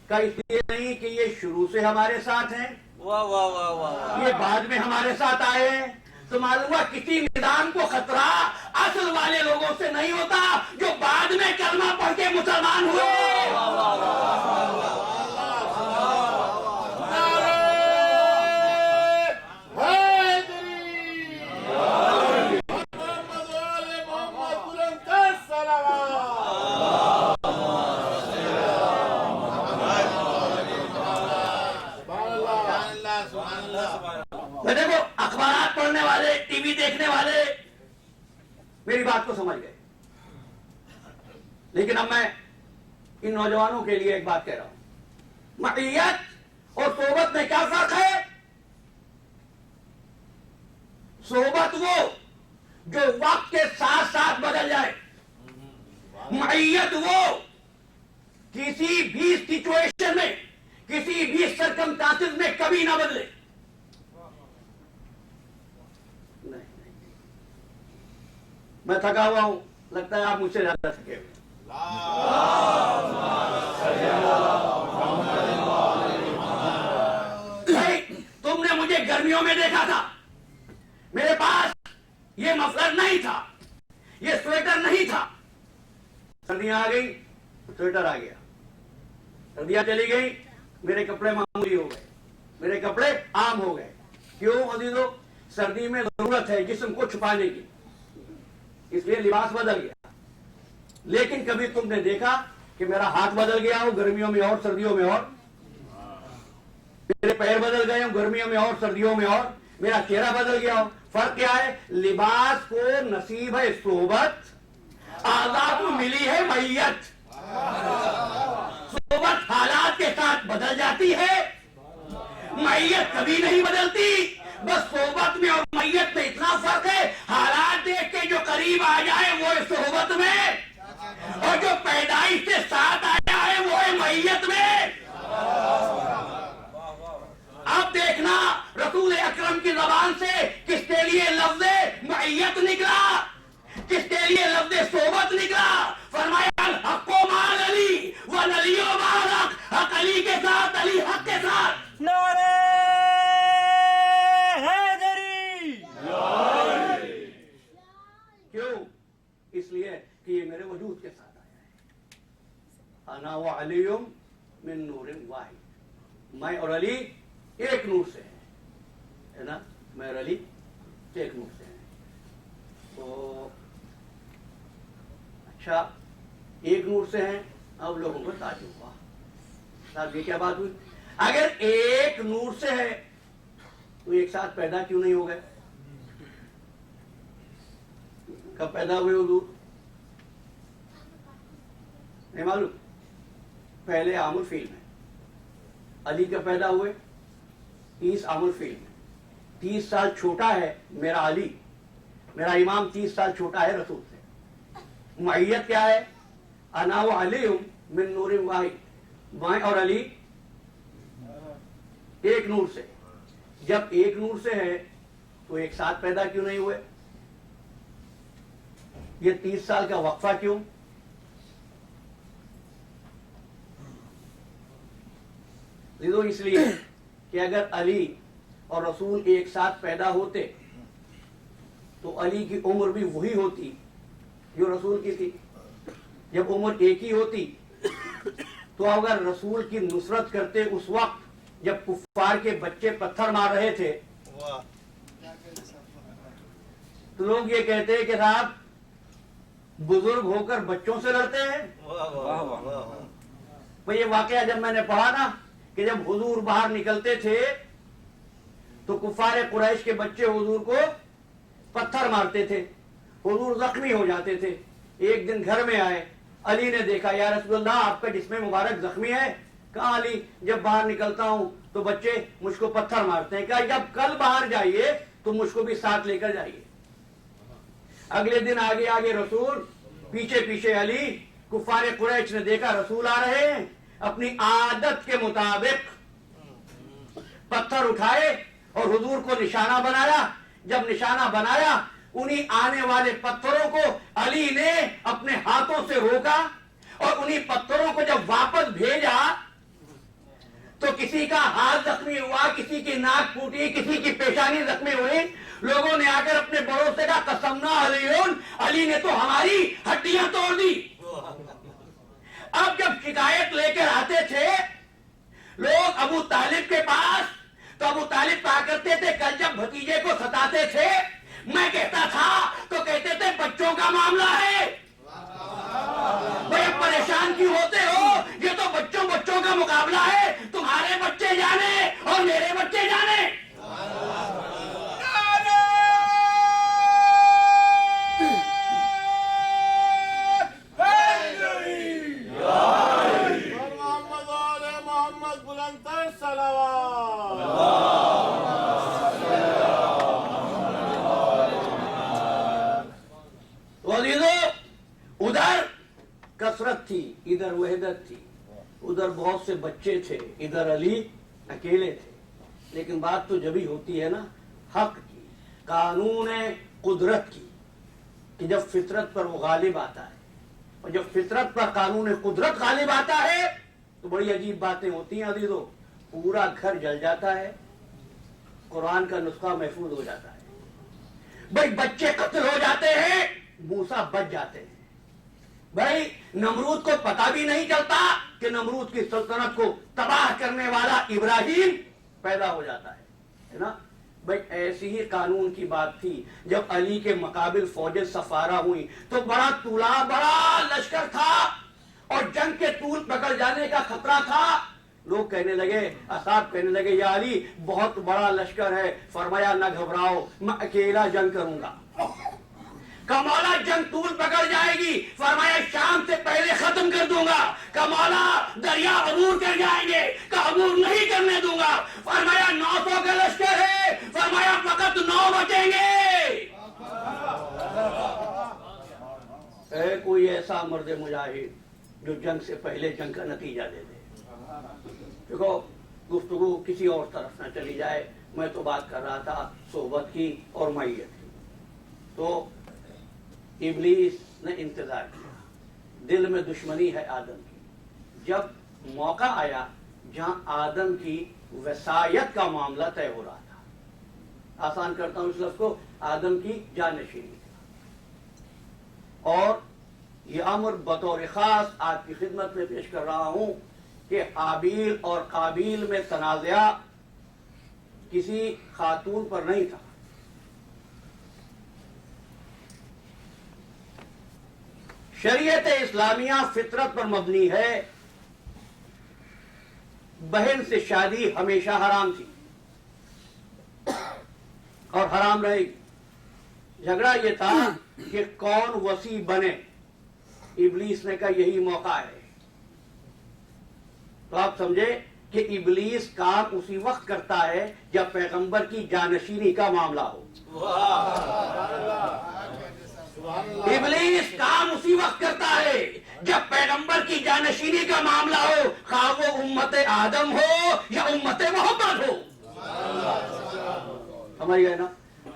کا اس لیے نہیں کہ یہ شروع سے ہمارے ساتھ ہیں، یہ بعد میں ہمارے ساتھ آئے ہیں۔ تو معلوم ہوا کسی نظام کو خطرہ اصل والے لوگوں سے نہیں ہوتا جو بعد میں کلمہ پڑھ کے مسلمان ہوئے۔ دیکھو اخبارات پڑھنے والے، ٹی وی دیکھنے والے میری بات کو سمجھ گئے، لیکن اب میں ان نوجوانوں کے لیے ایک بات کہہ رہا ہوں۔ معیت اور صحبت میں کیا فرق ہے؟ صحبت وہ جو وقت کے ساتھ ساتھ بدل جائے. معیت وہ کسی بھی سچویشن میں, کسی بھی سرکمسٹانسز میں کبھی نہ بدلے. میں تھکا ہوا ہوں, لگتا ہے آپ مجھ سے زیادہ تھکے ہوئے. تم نے مجھے گرمیوں میں دیکھا تھا, میرے پاس یہ مفلر نہیں تھا, یہ سویٹر نہیں تھا. سردیاں آ گئی, سویٹر آ گیا. سردیاں چلی گئی, میرے کپڑے معمولی ہو گئے, میرے کپڑے عام ہو گئے. کیوں عزیزو؟ سردی میں ضرورت ہے جسم کو چھپانے کی, اس لیے لباس بدل گیا. لیکن کبھی تم نے دیکھا کہ میرا ہاتھ بدل گیا ہو گرمیوں میں اور سردیوں میں, اور میرے پیر بدل گئے ہوں گرمیوں میں اور سردیوں میں, اور میرا چہرہ بدل گیا ہو؟ فرق کیا ہے؟ لباس کو نصیب ہے صحبت, آزاد کو ملی ہے میت. صحبت حالات کے ساتھ بدل جاتی ہے, میت کبھی نہیں بدلتی. بس صحبت میں اور میت میں اتنا فرق ہے, حالات دیکھ کے جو قریب آ جائے وہ ہے صحبت میں, اور جو پیدائش سے ساتھ آیا ہے وہ ہے میت میں. اب دیکھنا رسول اکرم کی زبان سے کس کے لیے لفظ معیت نکلا, کس کے لیے لفظ صحبت نکلا. فرمایا حق و مال علی ولی و بارک, حق علی کے ساتھ, علی حق کے ساتھ. نعرہ حیدری. کیوں؟ اس لیے کہ یہ میرے وجود کے ساتھ آیا ہے. انا و علی من نور واحد, میں اور علی ایک نور سے ہے نا, میں اور علی ایک نور سے ہیں. تو اچھا, ایک نور سے ہیں. اب لوگوں کو تعجب ہوا, صاحب یہ کیا بات ہوئی؟ اگر ایک نور سے ہے تو ایک ساتھ پیدا کیوں نہیں ہو گئے؟ کب پیدا ہوئے حضور؟ نہیں معلوم. پہلے عام الفیل میں. علی کا پیدا ہوئے 30 عام الفیل میں. 30 سال چھوٹا ہے میرا علی, میرا امام 30 سال چھوٹا ہے رسول سے. معیت کیا ہے؟ انا و علی من نور واحد, میں اور علی ایک نور سے. جب ایک نور سے ہے تو ایک ساتھ پیدا کیوں نہیں ہوئے؟ یہ 30 سال کا وقفہ کیوں؟ اس لیے کہ اگر علی اور رسول ایک ساتھ پیدا ہوتے تو علی کی عمر بھی وہی ہوتی جو رسول کی تھی. جب عمر ایک ہی ہوتی تو اگر رسول کی نصرت کرتے اس وقت جب کفار کے بچے پتھر مار رہے تھے تو لوگ یہ کہتے ہیں کہ صاحب بزرگ ہو کر بچوں سے لڑتے ہیں. یہ واقعہ جب میں نے پڑھا نا کہ جب حضور باہر نکلتے تھے تو کفار قریش کے بچے حضور کو پتھر مارتے تھے, حضور زخمی ہو جاتے تھے. ایک دن گھر میں آئے, علی نے دیکھا یا رسول اللہ آپ کا جسم مبارک زخمی ہے. کہا علی جب باہر نکلتا ہوں تو بچے مجھ کو پتھر مارتے ہیں. کہا جب کل باہر جائیے تو مجھ کو بھی ساتھ لے کر جائیے. اگلے دن آگے آگے رسول, پیچھے پیچھے علی. کفار قریش نے دیکھا رسول آ رہے ہیں, اپنی عادت کے مطابق پتھر اٹھائے اور حضور کو نشانہ بنایا. جب نشانہ بنایا انہی آنے والے پتھروں کو علی نے اپنے ہاتھوں سے روکا, اور انہی پتھروں کو جب واپس بھیجا تو کسی کا ہاتھ زخمی ہوا, کسی کی ناک پھوٹی, کسی کی پیشانی زخمی ہوئی. لوگوں نے آ کر اپنے بڑوں سے کہا قسمنا علیون, علی نے تو ہماری ہڈیاں توڑ دی. اب جب شکایت لے کر آتے تھے لوگ ابو طالب کے پاس تو ابو طالب کہا کرتے تھے کل جب بھتیجے کو ستاتے تھے میں کہتا تھا تو کہتے تھے بچوں کا معاملہ ہے. بھائی پریشان کیوں ہوتے ہو؟ یہ تو بچوں کا مقابلہ ہے. تمہارے بچے جانے اور میرے بچے جانے. محمد آل محمد بلندتر صلوات. ادھر کثرت تھی، ادھر وحدت تھی، ادھر بہت سے بچے تھے، ادھر علی اکیلے تھے. لیکن بات تو جبھی ہوتی ہے نا حق کی، قانون قدرت کی، کہ جب فطرت پر وہ غالب آتا ہے. اور جب فطرت پر قانون قدرت غالب آتا ہے تو بڑی عجیب باتیں ہوتی ہیں عزیزو. پورا گھر جل جاتا ہے، قرآن کا نسخہ محفوظ ہو جاتا ہے. بھائی بچے قتل ہو جاتے ہیں، موسیٰ بچ جاتے ہیں. بھائی نمرود کو پتا بھی نہیں چلتا کہ نمرود کی سلطنت کو تباہ کرنے والا ابراہیم پیدا ہو جاتا ہے نا. بھائی ایسی ہی قانون کی بات تھی جب علی کے مقابل فوجیں سفارہ ہوئی تو بڑا لشکر تھا اور جنگ کے طول پکڑ جانے کا خطرہ تھا. لوگ کہنے لگے، اصحاب کہنے لگے یا علی بہت بڑا لشکر ہے. فرمایا نہ گھبراؤ، میں اکیلا جنگ کروں گا. کمالا جنگ طول پکڑ جائے گی، فرمایا شام سے پہلے ختم کر دوں گا. کمالا دریا عبور کر جائیں گے، کہ عبور نہیں کرنے دوں گا. فرمایا 900 کا لشکر ہے، فرمایا فقط 9 بچیں گے. اے کوئی ایسا مرد مجاہد جو جنگ سے پہلے جنگ کا نتیجہ دے دے. دیکھو گفتگو کسی اور طرف نہ چلی جائے. میں تو بات کر رہا تھا صحبت کی اور معیت کی. تو ابلیس نے انتظار کیا، دل میں دشمنی ہے آدم کی. جب موقع آیا جہاں آدم کی وصایت کا معاملہ طے ہو رہا تھا، آسان کرتا ہوں اس لفظ کو، آدم کی جانشینی. اور یہ امر بطور خاص آپ کی خدمت میں پیش کر رہا ہوں کہ حابیل اور قابیل میں تنازعہ کسی خاتون پر نہیں تھا. شریعت اسلامیہ فطرت پر مبنی ہے. بہن سے شادی ہمیشہ حرام تھی اور حرام رہے گی. جھگڑا یہ تھا کہ کون وصی بنے. ابلیس نے کہا یہی موقع ہے. تو آپ سمجھے کہ ابلیس کام اسی وقت کرتا ہے جب پیغمبر کی جانشینی کا معاملہ ہو. ابلیس کام اسی وقت کرتا ہے جب پیغمبر کی جانشینی کا معاملہ ہو، خواہ وہ امت آدم ہو یا امت محمد ہو. سمجھ گئے نا؟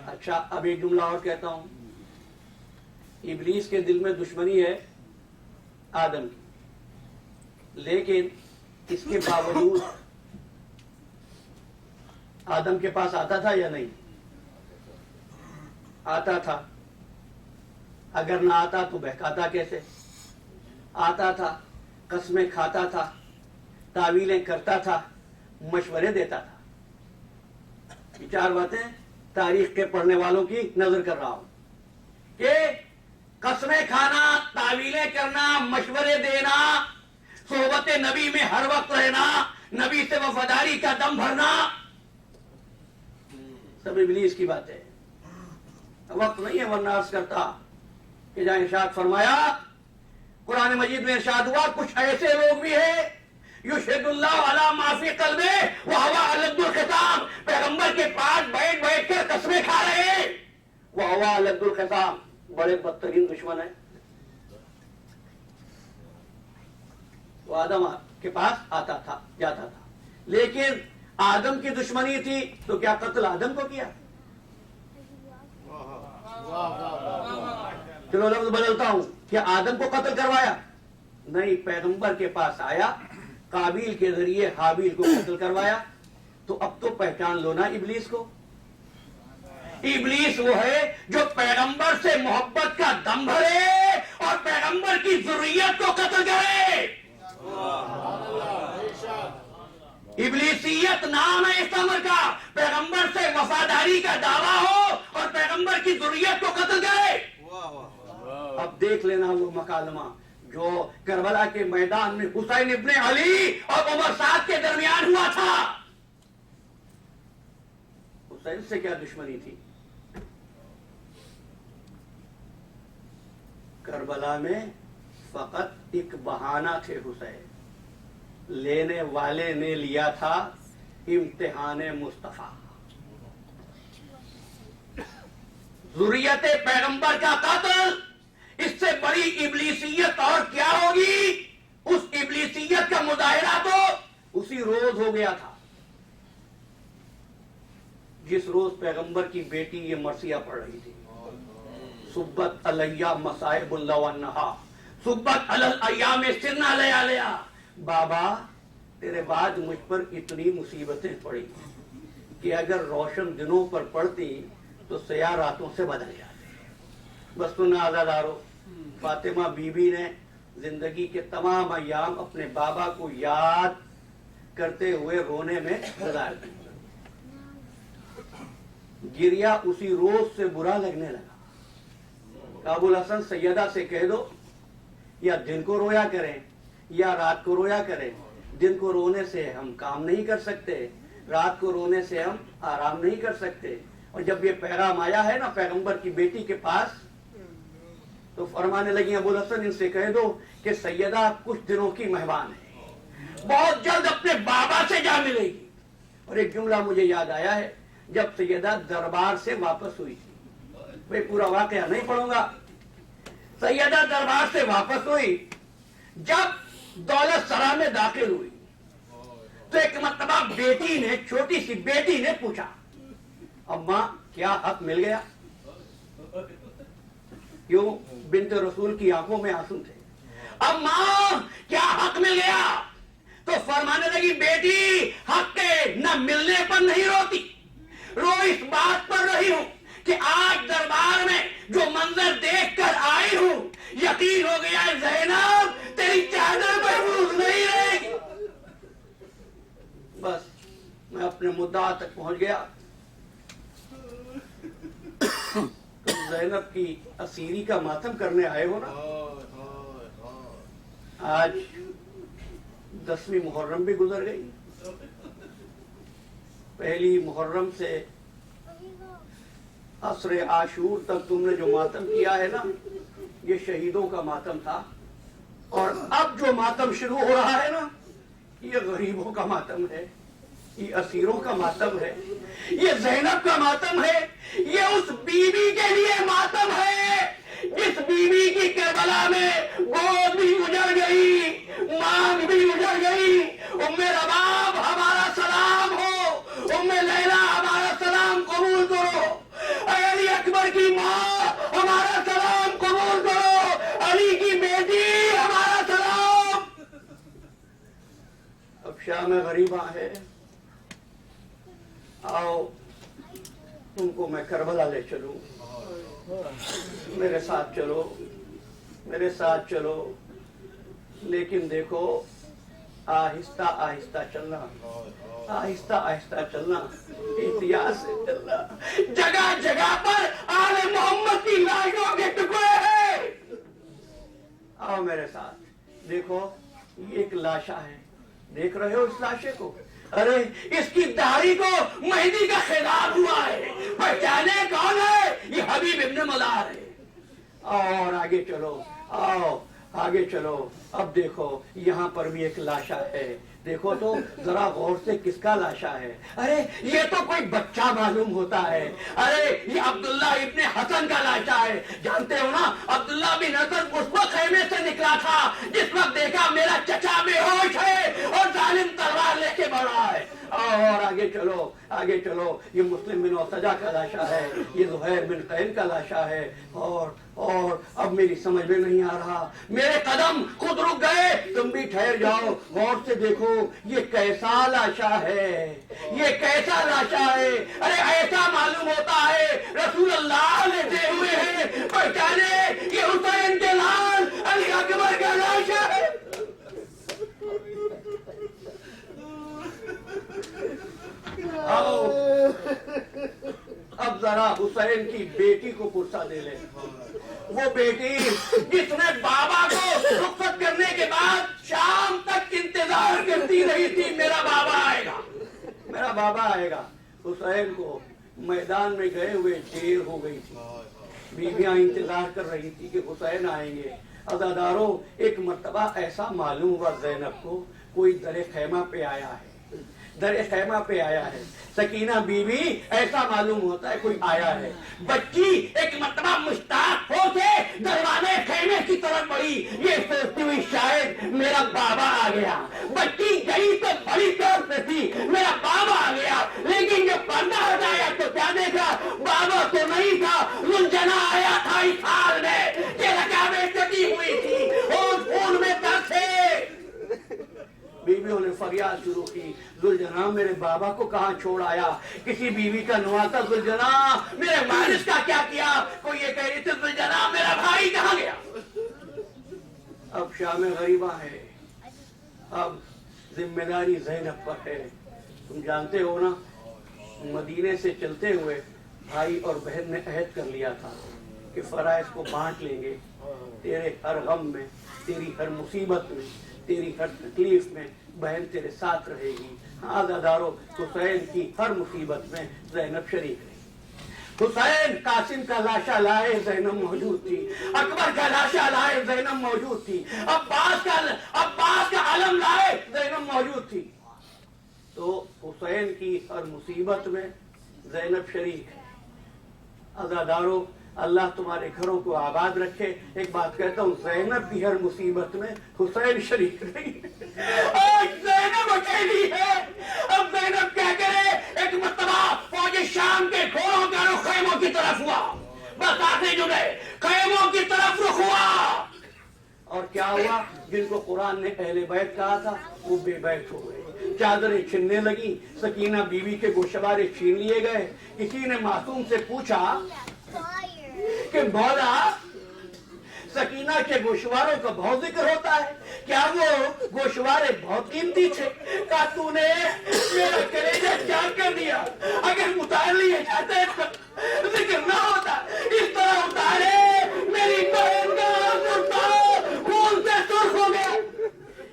اچھا اب ایک جملہ اور کہتا ہوں. ابلیس کے دل میں دشمنی ہے آدم کی، لیکن اس کے باوجود آدم کے پاس آتا تھا یا نہیں؟ آتا تھا. اگر نہ آتا تو بہکاتا کیسے؟ آتا تھا، قسمیں کھاتا تھا، تعویلیں کرتا تھا، مشورے دیتا تھا. یہ 4 باتیں تاریخ کے پڑھنے والوں کی نظر کر رہا ہوں کہ قسمیں کھانا، تعویلیں کرنا، مشورے دینا، صحبت نبی میں ہر وقت رہنا، نبی سے وفاداری کا دم بھرنا، سب ابلیس کی بات ہے. وقت نہیں ہے ورنہ عرض کرتا کہ جہاں ارشاد فرمایا، قرآن مجید میں ارشاد ہوا کچھ ایسے لوگ بھی ہیں یشہد اللہ علی ما فی قلبہ وہو الد الخصام. پیغمبر کے پاس بیٹھ بیٹھ کر قسمیں کھا رہے ہیں. وہو الد الخصام، بڑے بدترین دشمن ہیں. وہ آدم کے پاس آتا تھا، جاتا تھا، لیکن آدم کی دشمنی تھی تو کیا قتل آدم کو کیا؟ چلو لفظ بدلتا ہوں، کیا آدم کو قتل کروایا؟ نہیں، پیغمبر کے پاس آیا، قابیل کے ذریعے حابیل کو قتل کروایا. تو اب تو پہچان لو نا ابلیس کو. ابلیس وہ ہے جو پیغمبر سے محبت کا دم بھرے اور پیغمبر کی ذریت کو قتل کرے. ابلیسیت نام ہے اس امر کا. پیغمبر سے وفاداری کا دعویٰ ہو اور پیغمبر کی ذریت کو قتل کرے. اب دیکھ لینا وہ مکالمہ جو کربلا کے میدان میں حسین ابن علی اور عمر سعد کے درمیان ہوا تھا. حسین سے کیا دشمنی تھی؟ کربلا میں فقط ایک بہانہ تھے حسین. لینے والے نے لیا تھا امتحان مصطفیٰ. ذریت پیغمبر کا قتل اس اس سے بڑی ابلیسیت اور کیا ہوگی؟ اس ابلیسیت کا مظاہرہ تو اسی روز ہو گیا تھا جس روز پیغمبر کی بیٹی یہ مرثیہ پڑھ رہی تھی. صبت علیہ مصائب اللہ ونہا صبت علی الایام سرنا لیالیا. بابا تیرے بعد مجھ پر اتنی مصیبتیں پڑی کہ اگر روشن دنوں پر پڑتی تو سیاہ راتوں سے بدل جاتے. بس تو نازدارو، فاطمہ بی بی نے زندگی کے تمام ایام اپنے بابا کو یاد کرتے ہوئے رونے میں گزار دی. گریا اسی روز سے برا لگنے لگا. ابو الحسن سیدہ سے کہہ دو یا دن کو رویا کریں یا رات کو رویا کریں. دن کو رونے سے ہم کام نہیں کر سکتے، رات کو رونے سے ہم آرام نہیں کر سکتے. اور جب یہ پیغام آیا ہے نا پیغمبر کی بیٹی کے پاس تو فرمانے لگی ابو الحسن ان سے کہہ دو کہ سیدہ کچھ دنوں کی مہمان ہے، بہت جلد اپنے بابا سے جا ملے گی. اور ایک جملہ مجھے یاد آیا ہے جب سیدہ دربار سے واپس ہوئی تھی. میں پورا واقعہ نہیں پڑھوں گا. سیدہ دربار سے واپس ہوئی، جب دولت سرا میں داخل ہوئی تو ایک مرتبہ بیٹی نے، چھوٹی سی بیٹی نے پوچھا اماں کیا حق مل گیا؟ کیوں؟ بنت رسول کی آنکھوں میں آنسو تھے. اماں کیا حق مل گیا؟ تو فرمانے لگی بیٹی حق کے نہ ملنے پر نہیں روتی، رو اس بات پر رہی ہوں کہ آج دربار میں جو منظر دیکھ کر آئی ہوں یقین ہو گیا ہے زینب تیری چادر محفوظ نہیں رہے گی. بس میں اپنے مدعا تک پہنچ گیا. تم زینب کی اسیری کا ماتم کرنے آئے ہو نا. آج 10ویں محرم بھی گزر گئی. پہلی محرم سے عصر عاشور تک تم نے جو ماتم کیا ہے نا یہ شہیدوں کا ماتم تھا. اور اب جو ماتم شروع ہو رہا ہے نا یہ غریبوں کا ماتم ہے، یہ اسیروں کا ماتم ہے، یہ زینب کا ماتم ہے. یہ اس بی بی کے لیے ماتم ہے جس بی بی کی کربلا میں گود بھی اجڑ گئی، مانگ بھی اجڑ گئی. ام رباب ہمارا سلام ہو، ام لیلا ہمارا سلام قبول کرو. اے علی اکبر کی ماں ہمارا سلام قبول کرو، علی کی بیٹی ہمارا سلام. اب شام غریباں ہے، آؤ تم کو میں کربلا لے چلوں. میرے ساتھ چلو، میرے ساتھ چلو. لیکن دیکھو آہستہ آہستہ چلنا، آہستہ آہستہ چلنا، احتیاط سے چلنا. جگہ جگہ پر آل محمد کی لاشوں کے ٹکڑے ہیں. آؤ میرے ساتھ. دیکھو یہ ایک لاشا ہے، دیکھ رہے ہو اس لاشے کو؟ ارے اس کی داڑھی کو مہندی کا خضاب ہوا ہے، پہچانے کون ہے؟ یہ حبیب ابن ملار ہے. اور آگے چلو، آؤ آگے چلو. اب دیکھو یہاں پر بھی ایک لاشا ہے. دیکھو تو ذرا غور سے کس کا لاشا ہے؟ ارے یہ تو کوئی بچہ معلوم ہوتا ہے. ارے یہ عبداللہ ابن حسن کا لاشا ہے. جانتے ہو نا عبداللہ بن حسن اس وقت خیمے سے نکلا تھا جس وقت دیکھا میرا چچا بے ہوش ہے اور ظالم تلوار لے کے بڑھا ہے. اور آگے چلو، آگے چلو. یہ مسلم بن اوسجا کا لاشا ہے، یہ زہیر بن قین کا لاشا ہے. اور اب میری سمجھ میں نہیں آ رہا، میرے قدم خود رک گئے. تم بھی ٹھہر جاؤ، غور سے دیکھو یہ کیسا لاشا ہے، یہ کیسا لاشا ہے. ارے ایسا معلوم ہوتا ہے رسول اللہ لیتے ہوئے ہیں. پہچانے یہ حسین کے لال علی اکبر کا لاشا ہے. آؤ اب ذرا حسین کی بیٹی کو پرسا دے لیں. وہ بیٹی جس نے بابا کو رخصت کرنے کے بعد شام تک انتظار کرتی رہی تھی میرا بابا آئے گا، میرا بابا آئے گا. حسین کو میدان میں گئے ہوئے دیر ہو گئی تھی، بیویاں انتظار کر رہی تھی کہ حسین آئیں گے. عزاداروں ایک مرتبہ ایسا معلوم ہوا زینب کو کوئی در خیمہ پہ آیا ہے، در خیمہ پہ آیا ہے. سکینہ بیوی ایسا معلوم ہوتا ہے کوئی آیا ہے. بچی ایک مرتبہ مشتاق ہو کے دروازے خیمے پڑی یہ سوچتی ہوئی شاید میرا بابا آ گیا. بچی گئی تو بڑی طور سے تھی میرا بابا آ گیا, لیکن جب پردہ ہٹایا تو کیا دیکھا, بابا تو نہیں تھا, زلجنا آیا تھا اس حال میں کہ رکابیں کٹی ہوئی تھی اور خون میں تر تھے. بیویوں نے فریاد شروع کی, زلجنا میرے بابا کو کہاں چھوڑ آیا؟ کسی بیوی کا نواسا, زلجنا میرے وارث کا کیا کیا؟ کوئی یہ کہہ رہی تھی زلجنا میرا بھائی کہاں گیا؟ اب شام غریبہ ہے, اب ذمہ داری زینب پر ہے. تم جانتے ہو نا, مدینے سے چلتے ہوئے بھائی اور بہن نے عہد کر لیا تھا کہ فرائض کو بانٹ لیں گے. تیرے ہر غم میں, تیری ہر مصیبت میں, تیری ہر تکلیف میں بہن تیرے ساتھ رہے گی. عزادارو, حسین کی ہر مصیبت میں زینب شریک رہی. حسین قاسم کا لاشا لائے زینب موجود تھی, اکبر کا لاشا لائے زینب موجود تھی, عباس کا علم لائے زینب موجود تھی. تو حسین کی ہر مصیبت میں زینب شریک ہے. عزادارو, اللہ تمہارے گھروں کو آباد رکھے. ایک بات کہتا ہوں, زینب کی ہر مصیبت میں حسین شریک نہیں. آج زینب اکیلی ہے. اب زینب کیا کرے؟ ایک مرتبہ فوج شام کے گھوڑوں کا رخ خیموں کی طرف ہوا, بس آتے جو گئے خیموں کی طرف رخ ہوا. اور کیا ہوا؟ جن کو قرآن نے اہل بیت کہا تھا وہ بے بیت ہو گئے. چادریں چھننے لگی, سکینہ بیوی کے گوشوارے چھین لیے گئے. کسی نے معصوم سے پوچھا کہ مولا, سکینہ کے گوشواروں کا بہت ذکر ہوتا ہے, کیا وہ گوشوارے بہت قیمتی تھے؟ کہا تو نے میرا کلیجہ چار کر دیا. اگر اتار لیے جاتے تو ذکر نہ ہوتا. اس طرح اتارے میری بہن کا خون سے سرخ ہو گیا.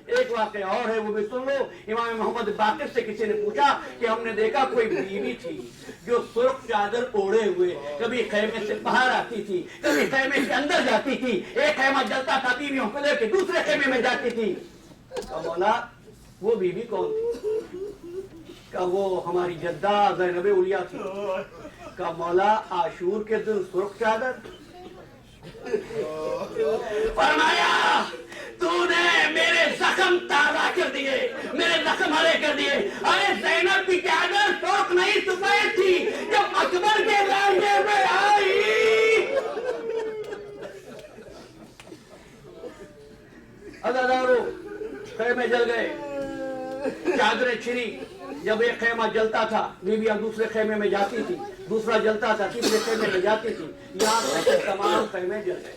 ایک واقعہ اور ہے, وہ بھی سن لو. امام محمد باقر سے کسی نے پوچھا کہ ہم نے دیکھا کوئی بیوی تھی جو سرخ چادر اوڑے ہوئے کبھی خیمے سے باہر آتی تھی, کبھی خیمے کے اندر جاتی تھی. ایک خیمہ جلتا تھا, بیویوں کو لے کے دوسرے خیمے میں جاتی تھی. کہا مولا وہ بیوی کون تھی؟ کہا وہ ہماری جدہ زینب اولیاء تھی. کہا مولا عاشور کے دن سرخ چادر؟ فرمایا تو نے میرے زخم تازہ کر دیے, میرے زخم ہرے کر دیے. ارے زینب کی چادر سرخ نہیں سفید تھی. جب اکبر کے لاشے میں آئی, عزادارو خیمے جل گئے, چادریں چھری. جب ایک خیمہ جلتا تھا بیویاں دوسرے خیمے میں جاتی تھی, دوسرا جلتا تھا تیسرے خیمے میں جاتی تھی. یہاں تک تمام خیمے جل گئے,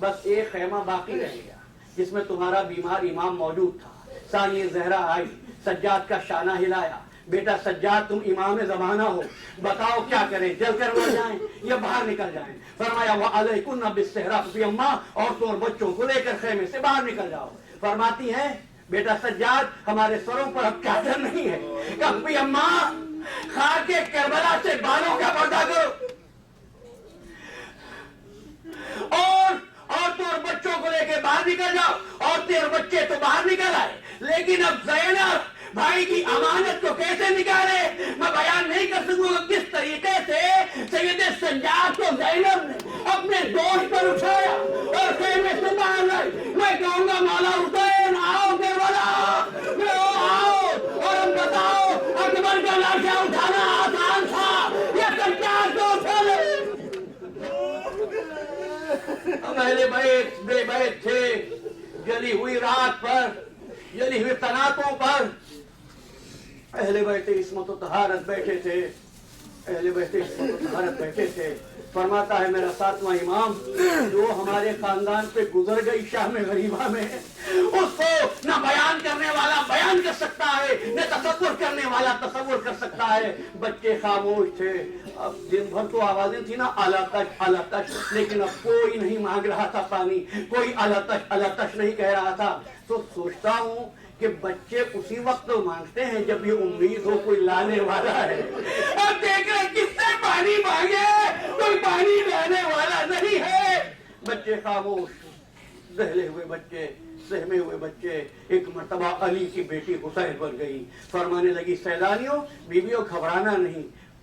بس ایک خیمہ باقی رہ گیا جس میں تمہارا بیمار امام موجود تھا. ثانی زہرا آئی, سجاد کا شانہ ہلایا, بیٹا سجاد تم امام زمانہ ہو, بتاؤ کیا کریں, جل کر مر جائیں یا باہر نکل جائیں؟ فرمایا وَعَلَيْكُنَّ بِالسِّحْرَةِ, اپنی اماں عورتوں اور بچوں کو لے کر خیمے سے باہر نکل جاؤ. فرماتی ہیں بیٹا سجاد ہمارے سروں پر اب چادر نہیں ہے. کہ اپنی اماں خاک کربلا سے بالوں کا پردہ کرو, اور عورتوں اور بچوں کو لے کے باہر نکل جاؤ. عورتیں اور بچے تو باہر نکل آئے, لیکن اب زینب بھائی کی امانت کو کیسے نکالے؟ میں بیان نہیں کر سکوں گا کس طریقے سے سید سجاد کو زینب نے اپنے دوست پر اٹھایا اور خیمے سے باہر لائی. میں کہوں گا مولا حسین آؤ کربلا, آؤ اور ہم بتاؤ اکبر کا لاشا اٹھانا آسان تھا یا سجاد کو اٹھا لے؟ اہل بیت بے بیت تھے, جلی ہوئی رات پر, جلی ہوئی تناتوں پر اہل بیت عصمت و طہارت بیٹھے تھے. اہل بیت عصمت و طہارت بیٹھے تھے. فرماتا ہے میرا ساتواں امام, جو ہمارے خاندان پہ گزر گئی شام غریبہ میں, اس کو نہ بیان کرنے والا بیان کر سکتا ہے, نہ تصور کرنے والا تصور کر سکتا ہے. بچے خاموش تھے. اب دن بھر تو آوازیں تھی نا اعلیٰ تش اعلیٰ تش, لیکن اب کوئی نہیں مانگ رہا تھا پانی, کوئی اعلیٰ تش نہیں کہہ رہا تھا. تو سوچتا ہوں کہ بچے اسی وقت مانگتے ہیں جب یہ امید ہو کوئی لانے والا ہے. اب دیکھ رہے کس سے پانی مانگے, کوئی پانی لانے والا نہیں ہے. بچے خاموش, دہلے ہوئے بچے, سہمے ہوئے بچے. ایک مرتبہ علی کی بیٹی حسین بن گئی, فرمانے لگی سیلانیوں بیویوں گھبرانا نہیں,